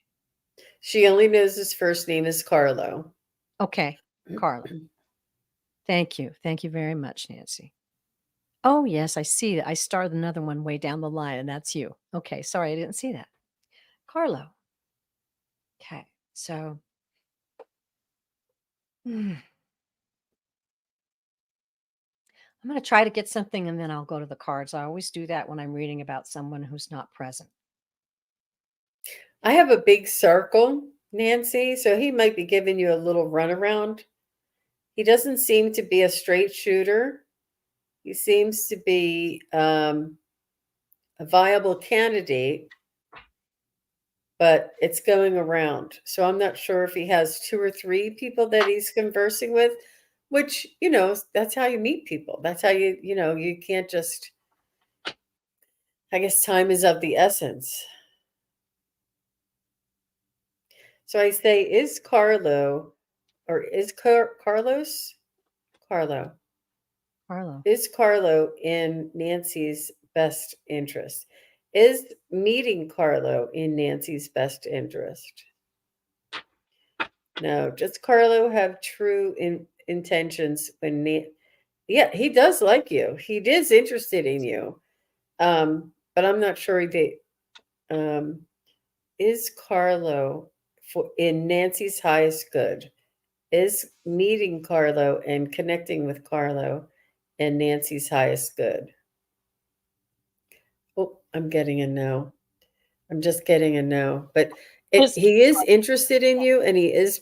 She only knows his first name is Carlo. Okay, Carla. Thank you. Thank you very much, Nancy. Oh, yes, I see that. I starred another one way down the line, and that's you. Okay, sorry, I didn't see that. Carlo. Okay, so I'm going to try to get something and then I'll go to the cards. I always do that when I'm reading about someone who's not present. I have a big circle, Nancy, so he might be giving you a little runaround. He doesn't seem to be a straight shooter. He seems to be a viable candidate, but it's going around. So I'm not sure if he has two or three people that he's conversing with, which, that's how you meet people. That's how you can't just, I guess time is of the essence. So I say, is Carlo or is Carlos? Carlo. Carlo. Is Carlo in Nancy's best interest? Is meeting Carlo in Nancy's best interest? No, does Carlo have true intentions when yeah, he does like you. He is interested in you. But I'm not sure um is Carlo in Nancy's highest good? Is meeting Carlo and connecting with Carlo in Nancy's highest good? Oh, I'm getting a no. I'm just getting a no. But Just he is interested in you, and he is.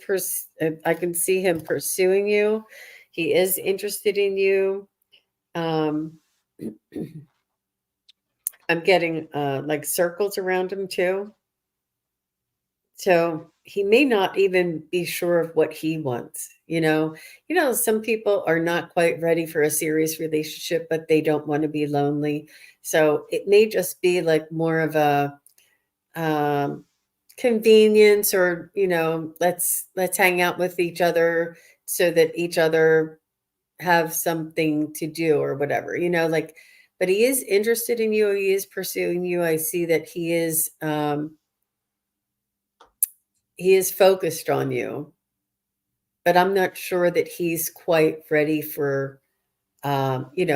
I can see him pursuing you. He is interested in you. Um, I'm getting like circles around him too. So he may not even be sure of what he wants. Some people are not quite ready for a serious relationship, but they don't want to be lonely. So it may just be like more of a um, convenience, or let's hang out with each other so that each other have something to do or whatever. Like, but he is interested in you. He is pursuing you. I see that he is focused on you, but I'm not sure that he's quite ready for when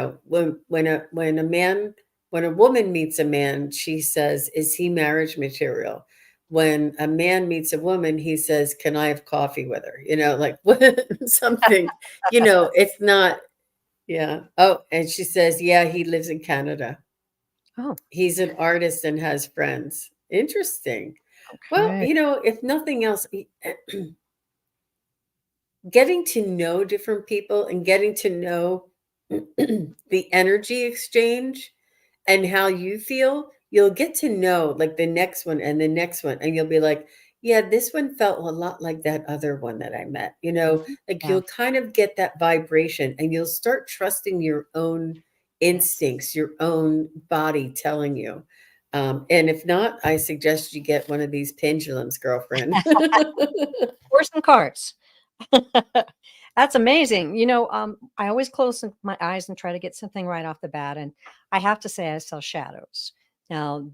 a woman meets a man, she says, is he marriage material? When a man meets a woman, he says, can I have coffee with her? Like something, it's not. Yeah. Oh, and she says, yeah, he lives in Canada. oh, He's an artist and has friends. Interesting. Well, okay. if nothing else, getting to know different people and getting to know the energy exchange and how you feel, you'll get to know like the next one and the next one. And you'll be like, yeah, this one felt a lot like that other one that I met. Mhm. Like Yeah. you'll kind of get that vibration and you'll start trusting your own Yes. instincts, your own body telling you. And if not, I suggest you get one of these pendulums, girlfriend. Or some cards. That's amazing. I always close my eyes and try to get something right off the bat, and I have to say I saw shadows. Now,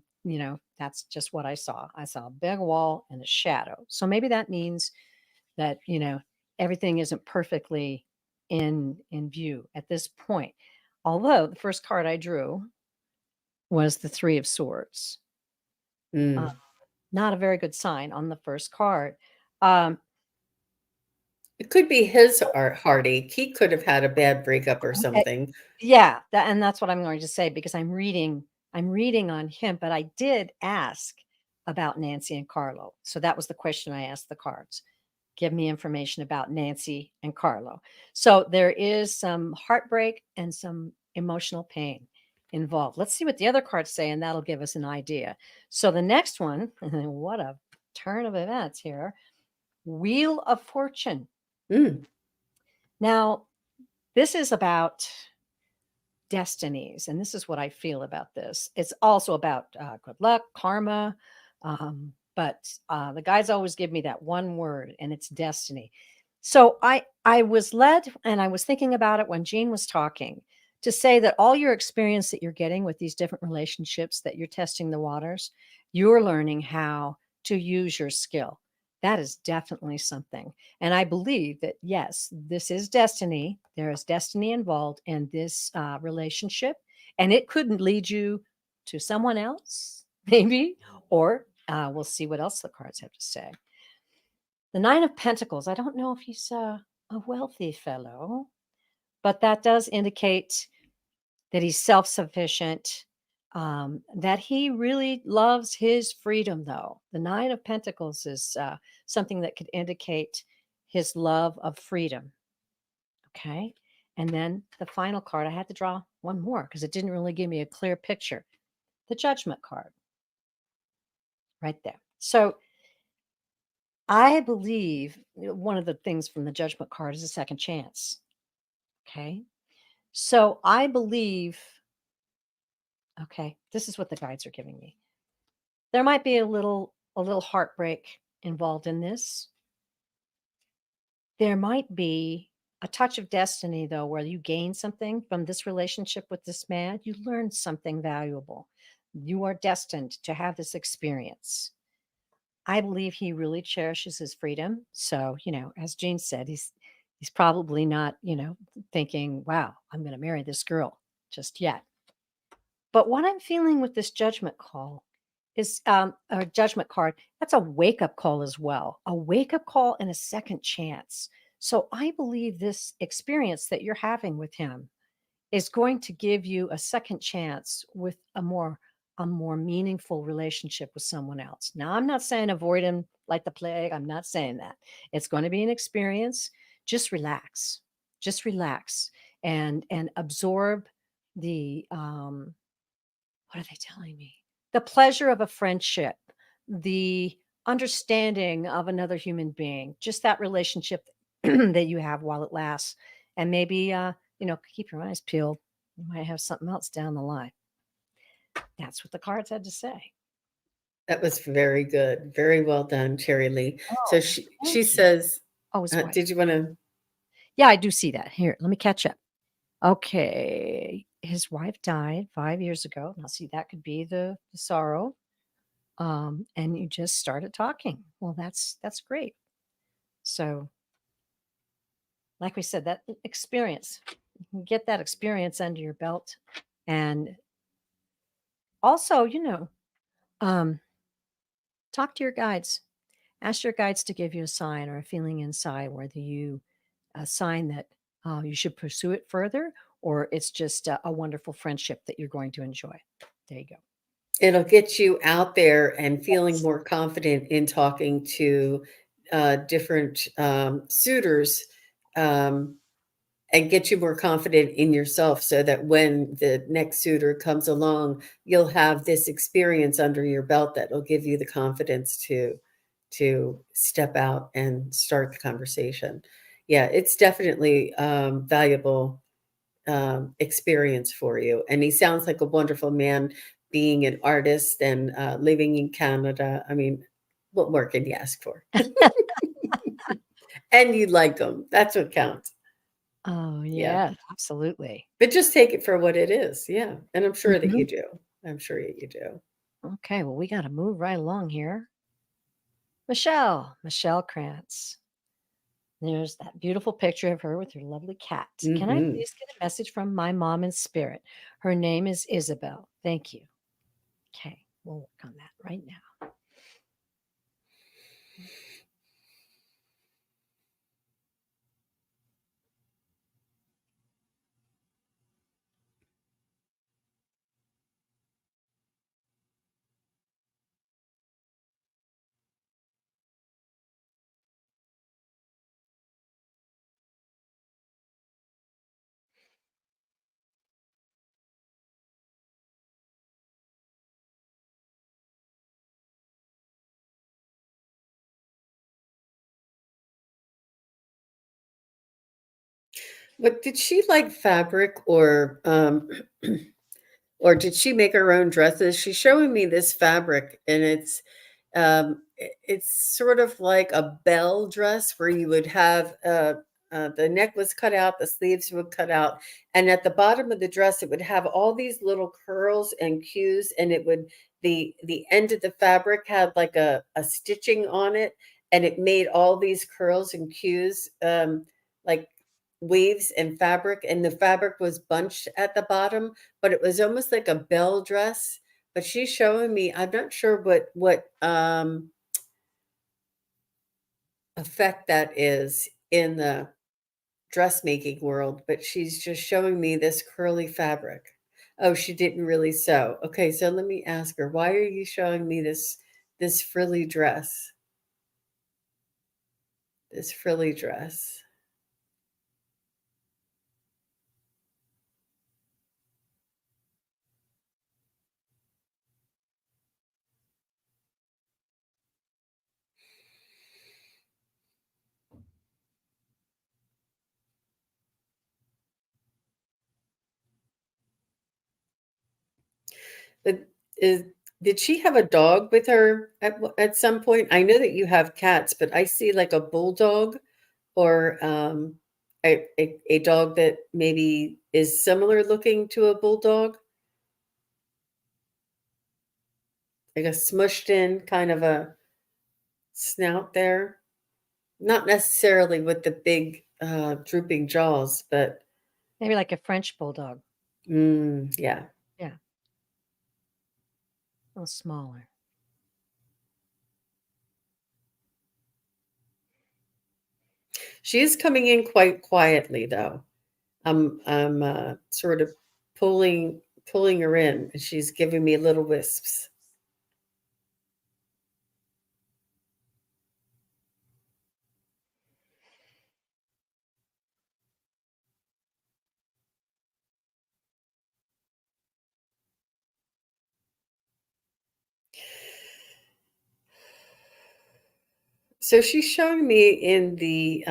that's just what I saw. I saw a big wall and a shadow. So maybe that means that, everything isn't perfectly in view at this point. Although the first card I drew was the 3 of Swords. Uh, Mm. not a very good sign on the first card. Um, It could be his heartache. He could have had a bad breakup or eh, something. yeah, and that's what I'm going to say because I'm reading on him, but I did ask about Nancy and Carlo. So that was the question I asked the cards. Give me information about Nancy and Carlo. So there is some heartbreak and some emotional pain involved. Let's see what the other cards say, and that'll give us an idea. So the next one, what a turn of events here. Wheel of Fortune. Mm. Now, this is about destinies, and this is what I feel about this. It's also about good luck, karma, but the guys always give me that one word, and it's destiny. So I was led, and I was thinking about it when Jean was talking, to say that all your experience that you're getting with these different relationships that you're testing the waters, you're learning how to use your skill. That is definitely something. And I believe that, yes, this is destiny. There is destiny involved in this relationship, and it could lead you to someone else, maybe, or we'll see what else the cards have to say. The Nine of Pentacles, I don't know if he's a wealthy fellow, but that does indicate that he's self sufficient, that he really loves his freedom, though. The Nine of Pentacles is something that could indicate his love of freedom. Okay. And then the final card, I had to draw one more because it didn't really give me a clear picture. The Judgment card, right there. So I believe one of the things from the Judgment card is a second chance. Okay. So I believe, okay, this is what the guides are giving me. There might be a little heartbreak involved in this. There might be a touch of destiny, though, where you gain something from this relationship with this man. You learn something valuable. You are destined to have this experience. I believe he really cherishes his freedom. So, as Jean said, he's probably not, thinking, "Wow, I'm going to marry this girl," just yet. But what I'm feeling with this judgment call is a judgment card. That's a wake up call as well, a wake up call and a second chance. So I believe this experience that you're having with him is going to give you a second chance with a more meaningful relationship with someone else. Now, I'm not saying avoid him like the plague. I'm not saying that. It's going to be an experience. Just relax. Just relax and absorb the what are they telling me? The pleasure of a friendship, the understanding of another human being, just that relationship that you have while it lasts. And maybe, keep your eyes peeled. You might have something else down the line. That's what the cards had to say. That was very good. Very well done, Cherry Lee. So Oh, she thank you. says, Oh, his wife. did you want to? Yeah, I do see that. Here, let me catch up. Okay. His wife died 5 years ago. Now, see, that could be the sorrow. And you just started talking. Well, that's great. So, like we said, that experience, you can get that experience under your belt. And also, um, talk to your guides. Ask your guides to give you a sign or a feeling inside, whether a sign that you should pursue it further or it's just a wonderful friendship that you're going to enjoy. There you go. It'll get you out there and feeling Yes. more confident in talking to different suitors, um, and get you more confident in yourself so that when the next suitor comes along, you'll have this experience under your belt that will give you the confidence to step out and start the conversation. Yeah, it's definitely valuable experience for you. And he sounds like a wonderful man, being an artist and living in Canada. I mean, what more can you ask for? And you like them. That's what counts. Oh, Yeah. yeah, absolutely. But just take it for what it is. Yeah. And I'm sure that Mhm. you do. I'm sure that you do. Okay, well, we gotta move right along here. Michelle Krantz. There's that beautiful picture of her with her lovely cat. Can I Hmm. please get a message from my mom in spirit? Her name is Isabel. Thank you. Okay, we'll work on that right now. But did she like fabric or did she make her own dresses? She's showing me this fabric and it's sort of like a bell dress where you would have the neck was cut out, the sleeves would cut out, and at the bottom of the dress it would have all these little curls and cues, and it would the end of the fabric had like a stitching on it, and it made all these curls and cues like waves and fabric, and the fabric was bunched at the bottom, but it was almost like a bell dress. But she's showing me, I'm not sure what effect that is in the dressmaking world, but she's just showing me this curly fabric. Oh, she didn't really sew. Okay, so let me ask her, why are you showing me this frilly dress? This frilly dress. But is did she have a dog with her at some point? I know that you have cats, but I see like a bulldog or a dog that maybe is similar looking to a bulldog, like a smushed in kind of a snout there. Not necessarily with the big drooping jaws, but Maybe like a French bulldog. yeah. Yeah, a little smaller. She is coming in quite quietly though. I'm sort of pulling her in, and she's giving me little wisps. So she's showing me in the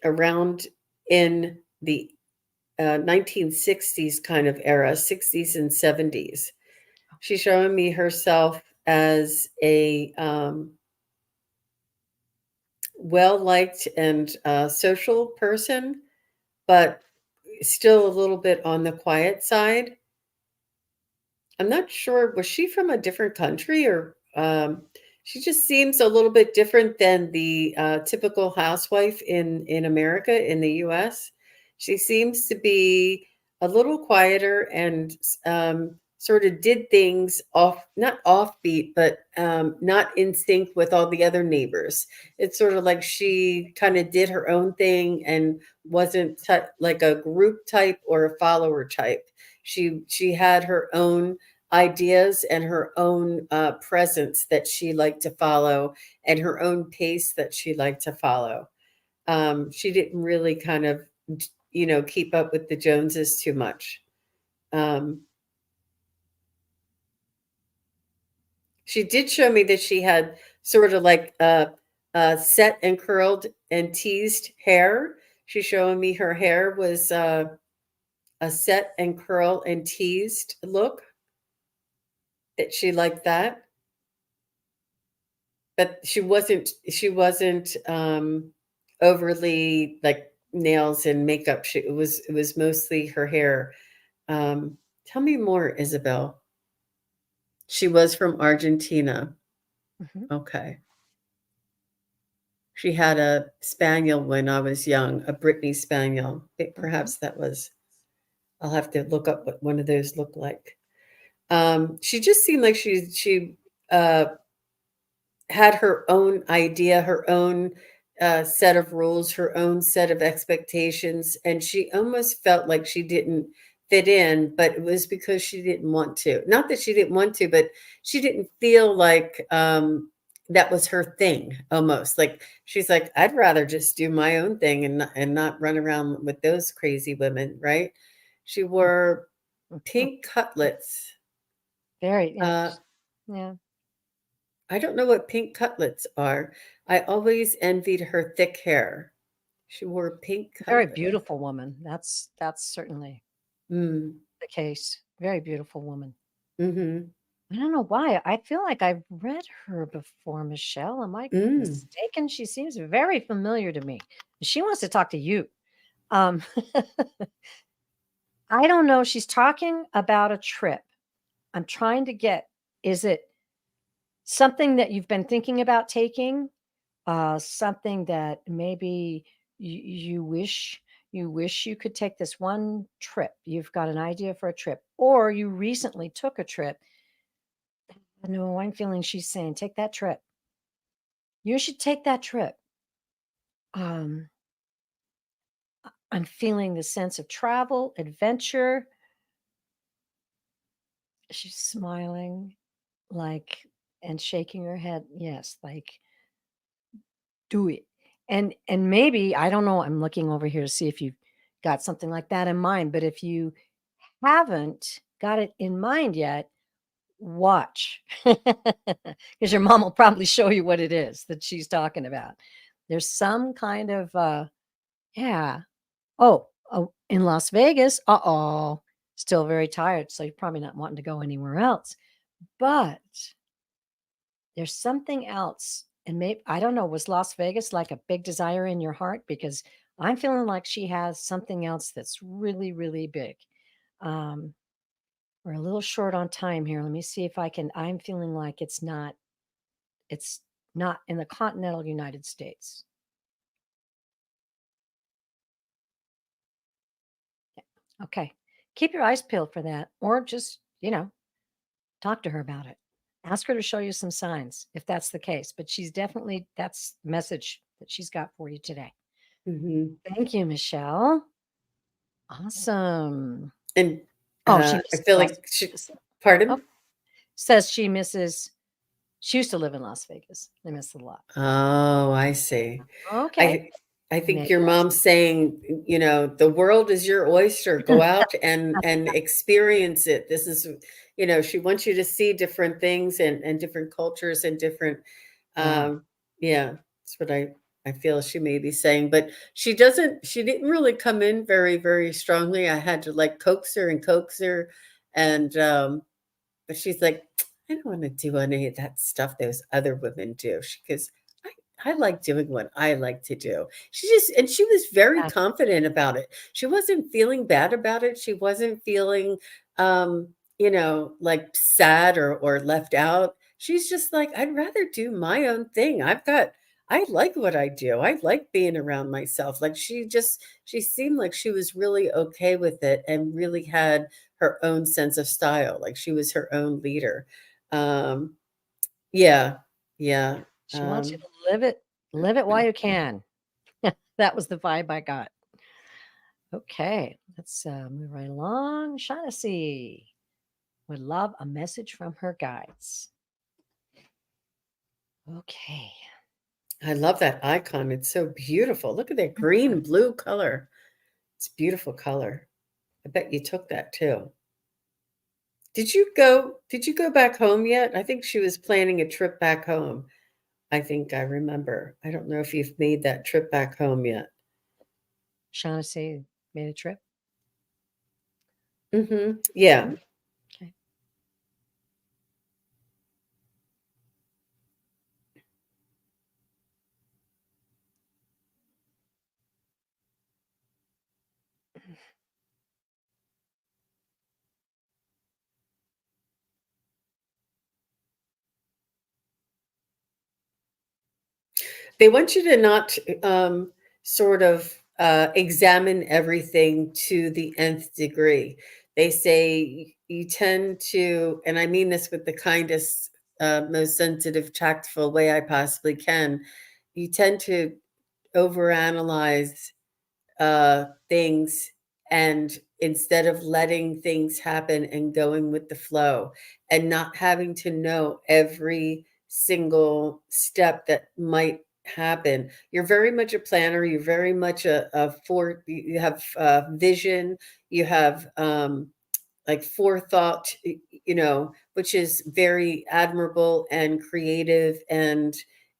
around in the 1960s kind of era, 60s and 70s. She's showing me herself as a well liked and social person, but still a little bit on the quiet side. I'm not sure. Was she from a different country or she just seems a little bit different than the typical housewife in America, in the US. She seems to be a little quieter and sort of did things off, not offbeat, but not in sync with all the other neighbors. It's sort of like she kind of did her own thing and wasn't like a group type or a follower type. She had her own ideas and her own presence that she liked to follow and her own pace that she liked to follow. She didn't really kind of, keep up with the Joneses too much. Um, she did show me that she had sort of like set and curled and teased hair. She's showing me her hair was a set and curl and teased look. that she liked that, but she wasn't overly like nails and makeup. It was mostly her hair. Tell me more, Isabel. She was from Argentina. Mhm, Okay. She had a spaniel when I was young, a Brittany spaniel. mhm, Perhaps that was. I'll have to look up what one of those looked like. She just seemed like she uh, had her own idea, her own set of rules, her own set of expectations, and she almost felt like she didn't fit in, but it was because she didn't want to. Not that she didn't want to, but she didn't feel like that was her thing. Almost like she's like, I'd rather just do my own thing and not run around with those crazy women, right? She wore mhm. pink cutlets. Very, yeah, Uh, yeah. I don't know what pink cutlets are. I always envied her thick hair. She wore pink Very cutlets. beautiful woman. That's certainly Mm, the case. Very beautiful woman. mm-hmm, I don't know why. I feel like I've read her before, Michelle. Am I mm. mistaken? She seems very familiar to me. She wants to talk to you. Um, I don't know. She's talking about a trip. I'm trying to get, is it something that you've been thinking about taking? Something that maybe you wish you could take this one trip. You've got an idea for a trip, or you recently took a trip. No, I'm feeling she's saying, take that trip. You should take that trip. Um, I'm feeling the sense of travel, adventure. She's smiling, like, and shaking her head. Yes, like, do it. And maybe, I don't know, I'm looking over here to see if you've got something like that in mind, but if you haven't got it in mind yet, watch. Because your mom will probably show you what it is that she's talking about. There's some kind of yeah. Oh, in Las Vegas. Uh-oh. Still very tired, so you're probably not wanting to go anywhere else. But there's something else. And maybe, I don't know, was Las Vegas like a big desire in your heart? Because I'm feeling like she has something else that's really, really big. Um, we're a little short on time here. Let me see if I can. I'm feeling like it's not in the continental United States. Okay. Keep your eyes peeled for that, or just, talk to her about it. Ask her to show you some signs if that's the case. But she's definitely, that's the message that she's got for you today. Mm-hmm. Thank you, Michelle. Awesome. And Oh, she I misses feel Las like she, Vegas. Oh, pardon? says she used to live in Las Vegas. They miss it a lot. Oh, I see. Okay. I I think Maybe your that's mom's saying, the world is your oyster. Go out and yeah. experience it. This is, she wants you to see different things and different cultures and different Yeah. um yeah, that's what I feel she may be saying, but she didn't really come in very, very strongly. I had to like coax her and but she's like, I don't want to do any of that stuff those other women do. She goes, I like doing what I like to do. And she was very Yeah. confident about it. She wasn't feeling bad about it. She wasn't feeling, like sad or left out. She's just like, I'd rather do my own thing. I like what I do. I like being around myself. Like she seemed like she was really okay with it and really had her own sense of style. Like she was her own leader. Um, yeah, yeah. She wants you Um, to live it while you can. That was the vibe I got. Okay, let's move right along. Shaughnessy would love a message from her guides. Okay. I love that icon. It's so beautiful. Look at that green and blue color. It's a beautiful color. I bet you took that too. Did you go back home yet? I think she was planning a trip back home. I think I remember. I don't know if you've made that trip back home yet. Shaughnessy made a trip. Mhm. Yeah. Okay. They want you to not sort of examine everything to the nth degree. They say you tend to, and I mean this with the kindest, most sensitive, tactful way I possibly can, you tend to overanalyze things, and instead of letting things happen and going with the flow and not having to know every single step that might happen. You're very much a planner. You're very much you have vision. You have like forethought, which is very admirable and creative and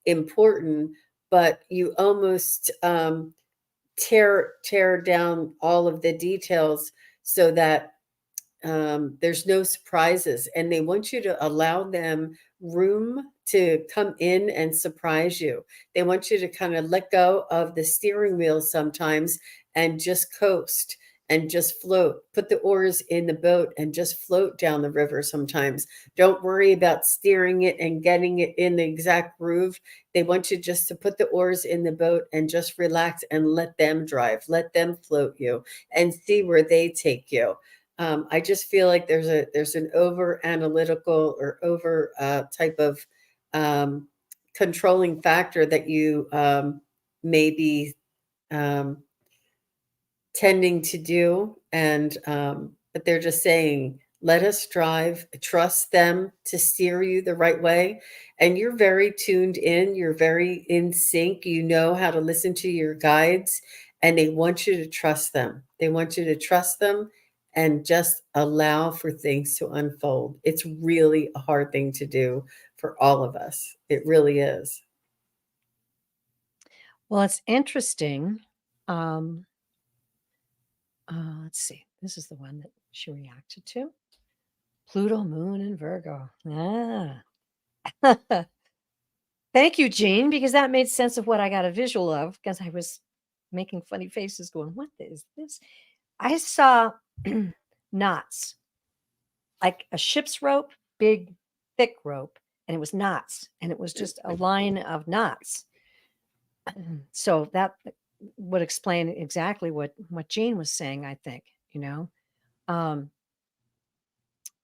important. But you almost tear down all of the details so that there's no surprises, and they want you to allow them room to come in and surprise you. They want you to kind of let go of the steering wheel sometimes and just coast and just float. Put the oars in the boat and just float down the river sometimes. Don't worry about steering it and getting it in the exact groove. They want you just to put the oars in the boat and just relax and let them drive, let them float you and see where they take you. I just feel like there's an over analytical or over type of um, controlling factor that you may be um, tending to do, and but they're just saying, let us drive, trust them to steer you the right way. And you're very tuned in, you're very in sync, you know how to listen to your guides, and they want you to trust them. They want you to trust them and just allow for things to unfold. It's really a hard thing to do for all of us. It really is. Well, it's interesting. Um, let's see. This is the one that she reacted to. Pluto, Moon, and Virgo. Ah. Thank you, Jean, because that made sense of what I got a visual of because I was making funny faces going, what is this? I saw knots, like a ship's rope, big, thick rope, and it was knots, and it was just a line of knots. So that would explain exactly what Jean was saying, I think, you know. Um,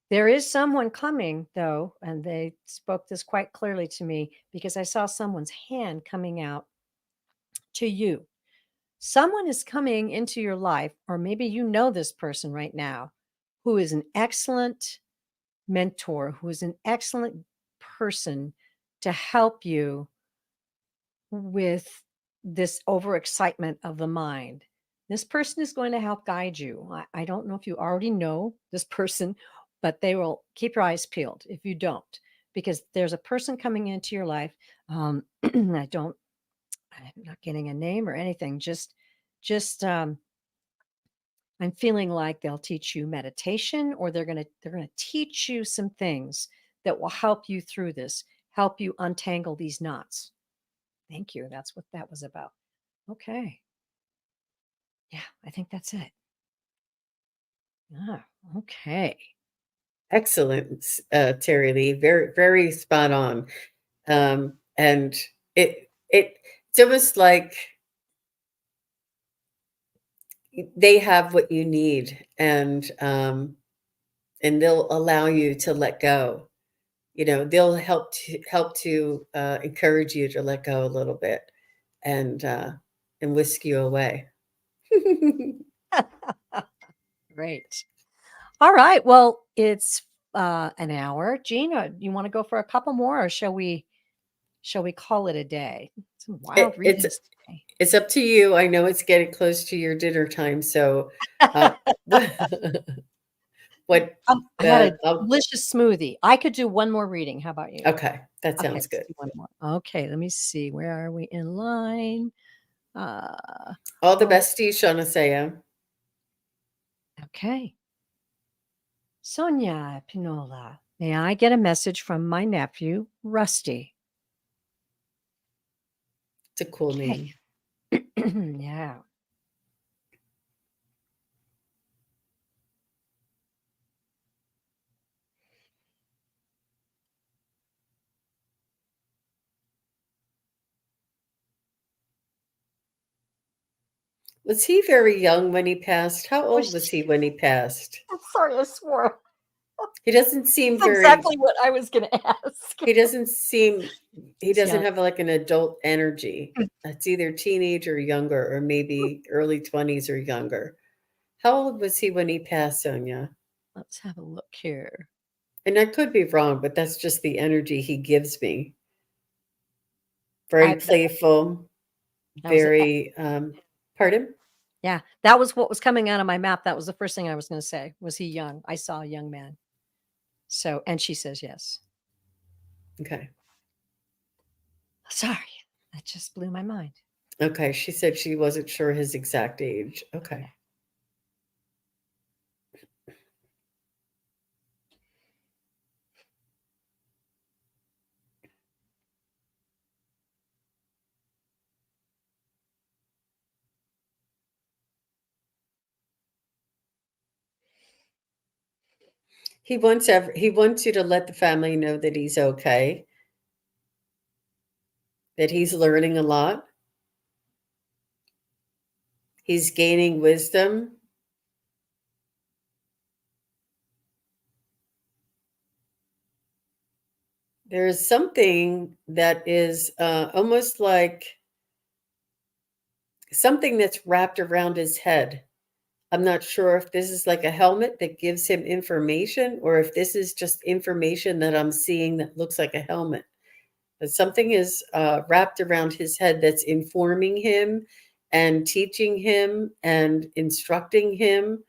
there is someone coming, though, and they spoke this quite clearly to me because I saw someone's hand coming out to you. Someone is coming into your life, or maybe you know this person right now, who is an excellent mentor, who is an excellent person to help you with this overexcitement of the mind. This person is going to help guide you. I don't know if you already know this person, but they will keep your eyes peeled if you don't, because there's a person coming into your life. I don't, I'm not getting a name or anything. Just I'm feeling like they'll teach you meditation, or they're gonna teach you some things that will help you through this, help you untangle these knots. Thank you. That's what that was about. Okay. Yeah, I think that's it. Ah, okay. Excellent, Terry Lee. Very, very spot on. And it's almost like they have what you need, and they'll allow you to let go. They'll help to encourage you to let go a little bit, and whisk you away. Great. All right. Well, it's an hour. Gina, you want to go for a couple more, or shall we call it a day? Some wild It, it's readings today. it's up to you. I know it's getting close to your dinner time, so uh, what what I had a I'll delicious smoothie. I could do one more reading. How about you? okay, that Okay, sounds let's good. do one more. Okay, let me see. Where are we in line? Uh, All the all best to you, Shauna. okay. Sonia Pinola, may I get a message from my nephew, Rusty? It's a cool Okay. name. Yeah. Was he very young when he passed? How Oh, old was he when he passed? I'm sorry, I swore. He doesn't seem That's very exactly what I was gonna ask. he doesn't seem he He's doesn't young. have like an adult energy. It's either teenage or younger, or maybe early 20s or younger. How old was he when he passed, Sonia? Let's have a look here. And I could be wrong, but that's just the energy he gives me. Very I that playful, that was very pardon? yeah, that was what was coming out of my mouth. That was the first thing I was gonna say. Was he young? I saw a young man. So and she says yes. Okay. Sorry, that just blew my mind. Okay. She said she wasn't sure his exact age. Okay. Okay. He wants you to let the family know that he's okay, that he's learning a lot. He's gaining wisdom. There's something that is almost like something that's wrapped around his head. I'm not sure if this is like a helmet that gives him information, or if this is just information that I'm seeing that looks like a helmet. But something is wrapped around his head that's informing him and teaching him and instructing him,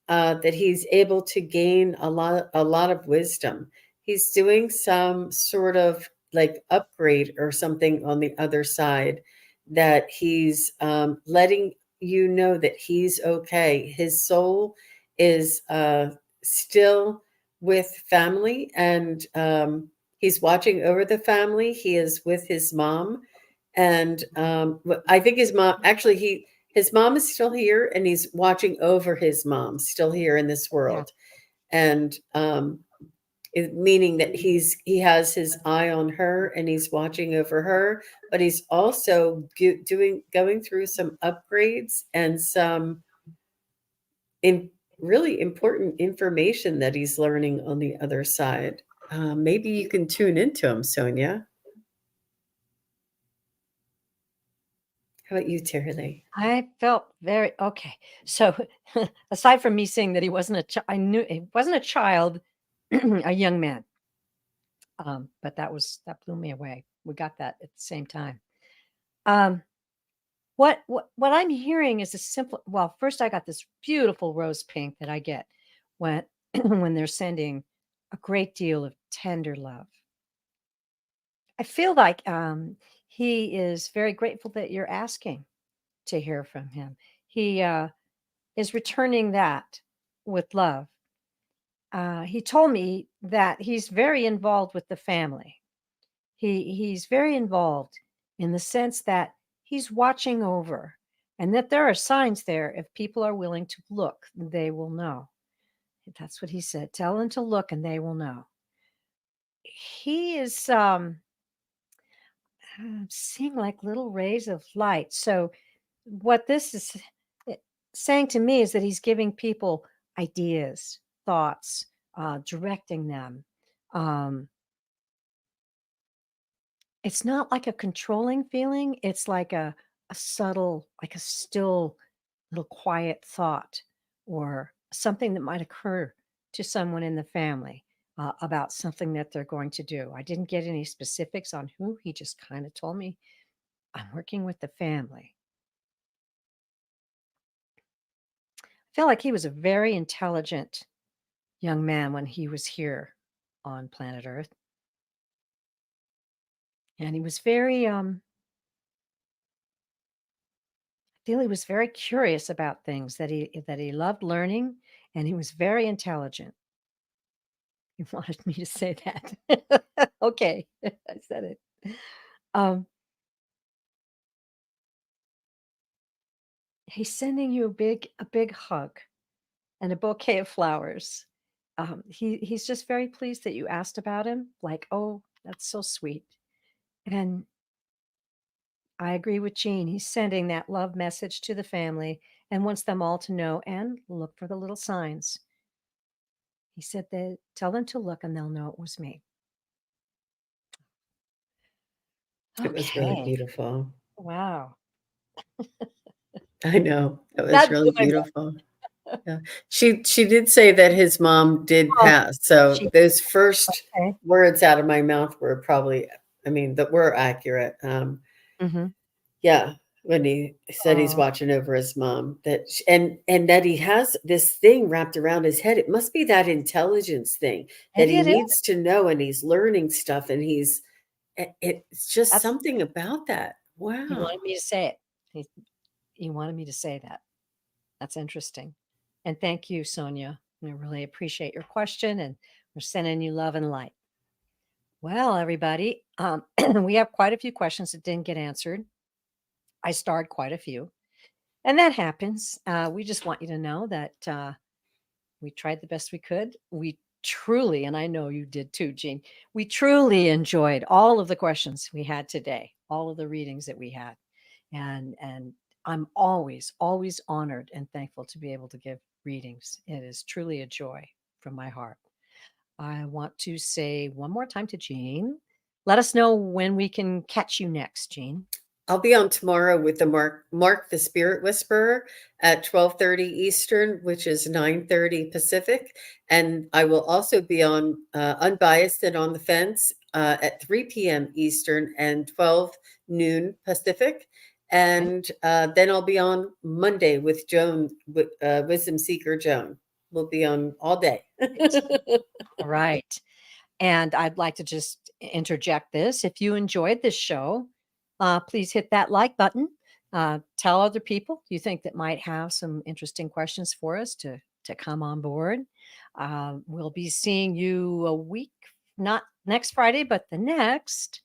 that he's able to gain a lot of wisdom. He's doing some sort of like upgrade or something on the other side, that he's letting you know that he's okay. His soul is still with family, and he's watching over the family. He is with his mom, and I think his mom actually he his mom is still here, and he's watching over his mom still here in this Yeah. world, and meaning that he has his eye on her and he's watching over her, but he's also going through some upgrades and some in really important information that he's learning on the other side. Maybe you can tune into him, Sonia. How about you, Terry? I felt very okay. So, aside from me saying that he wasn't I knew he wasn't a child, a young man. But that blew me away. We got that at the same time. Um, what I'm hearing is a simple well, first I got this beautiful rose pink that I get when when they're sending a great deal of tender love. I feel like he is very grateful that you're asking to hear from him. He is returning that with love. He told me that he's very involved with the family. He's very involved in the sense that he's watching over and that there are signs there. If people are willing to look, they will know. That's what he said. Tell them to look and they will know. He is seeing like little rays of light. So what this is eh, saying to me is that he's giving people ideas, thoughts, directing them. Um, it's not like a controlling feeling. It's like a subtle, like a still little quiet thought or something that might occur to someone in the family about something that they're going to do. I didn't get any specifics on who. He just kind of told me, I'm working with the family. I feel like he was a very intelligent young man when he was here on planet Earth. And he was very, I feel he was very curious about things that he loved learning, and he was very intelligent. He wanted me to say that. Okay, I said it. Um, he's sending you a big hug and a bouquet of flowers. He's just very pleased that you asked about him. Like, oh, that's so sweet. And I agree with Jean. He's sending that love message to the family and wants them all to know and look for the little signs. He said that tell them to look and they'll know it was me. It was really Okay. beautiful. Wow. I know. It was That blew really my mind. beautiful. Yeah. She did say that his mom did Oh, pass, so she those first okay. words out of my mouth were probably, I mean, that were accurate. Mhm. Yeah, when he said he's Oh, watching over his mom, and that he has this thing wrapped around his head. It must be that intelligence thing that and he it is. needs to know, and he's learning stuff, and it's just That's something about that. he Wow. wanted me to say it. He wanted me to say that. That's interesting. And thank you, Sonia. I really appreciate your question, and we're sending you love and light. Well, everybody, we have quite a few questions that didn't get answered. I starred quite a few, and that happens. We just want you to know that we tried the best we could. We truly, and I know you did too, Jean, we truly enjoyed all of the questions we had today, all of the readings that we had. And I'm always, always honored and thankful to be able to give readings. It is truly a joy from my heart. I want to say one more time to Jean. Let us know when we can catch you next, Jean. I'll be on tomorrow with the Mark the Spirit Whisperer at 12:30 Eastern, which is 9:30 Pacific, and I will also be on Unbiased and on the Fence at 3 p.m. Eastern and 12 noon Pacific. Okay. And then I'll be on Monday with Joan, with Wisdom Seeker Joan. We'll be on all day. All right. And I'd like to just interject this. If you enjoyed this show, please hit that like button. Tell other people you think that might have some interesting questions for us to come on board. We'll be seeing you a week, not next Friday, but the next.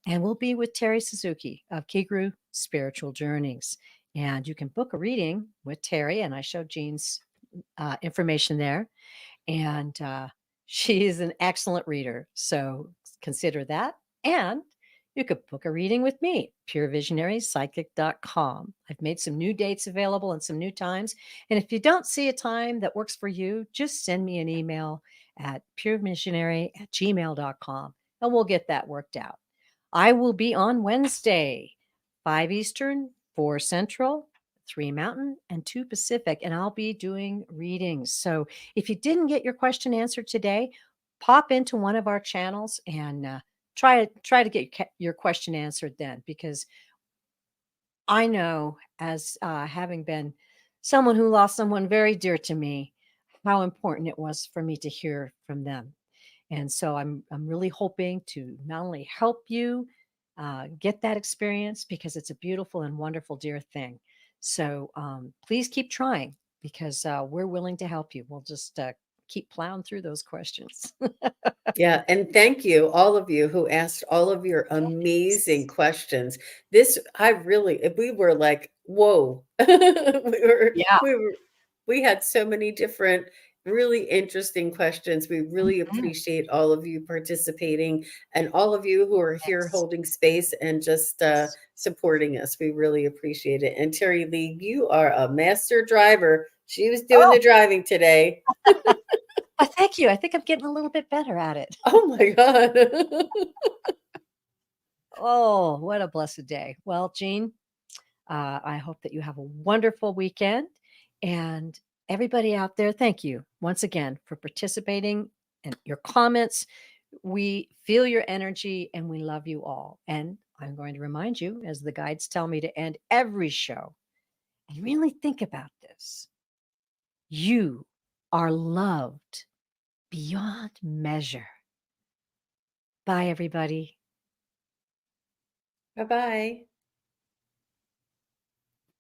And we'll be with Terry Suzuki of Kigaru Spiritual Journeys. And you can book a reading with Terry. And I showed Jean's information there. And she is an excellent reader. So consider that. And you could book a reading with me, purevisionarypsychic.com. I've made some new dates available and some new times. And if you don't see a time that works for you, just send me an email at purevisionary@gmail.com and we'll get that worked out. I will be on Wednesday, 5 Eastern, 4 Central, 3 Mountain, and 2 Pacific, and I'll be doing readings. So if you didn't get your question answered today, pop into one of our channels and try to get your question answered then, because I know, as having been someone who lost someone very dear to me, how important it was for me to hear from them. And so I'm really hoping to not only help you get that experience, because it's a beautiful and wonderful, dear thing. So please keep trying, because we're willing to help you. We'll just keep plowing through those questions. Yeah, and thank you, all of you who asked all of your amazing questions. This, I really, we were like, whoa. Yeah. We were, we had so many different, really interesting questions. We really Mhm. appreciate all of you participating and all of you who are here Yes. holding space and just supporting us. We really appreciate it. And Terry Lee, you are a master driver. She was doing Oh, the driving today. thank you. I think I'm getting a little bit better at it. Oh my God. Oh, what a blessed day. Well, Jean, I hope that you have a wonderful weekend. And everybody out there, thank you once again for participating and your comments. We feel your energy and we love you all. And I'm going to remind you, as the guides tell me to end every show, and really think about this: you are loved beyond measure. Bye, everybody. Bye bye.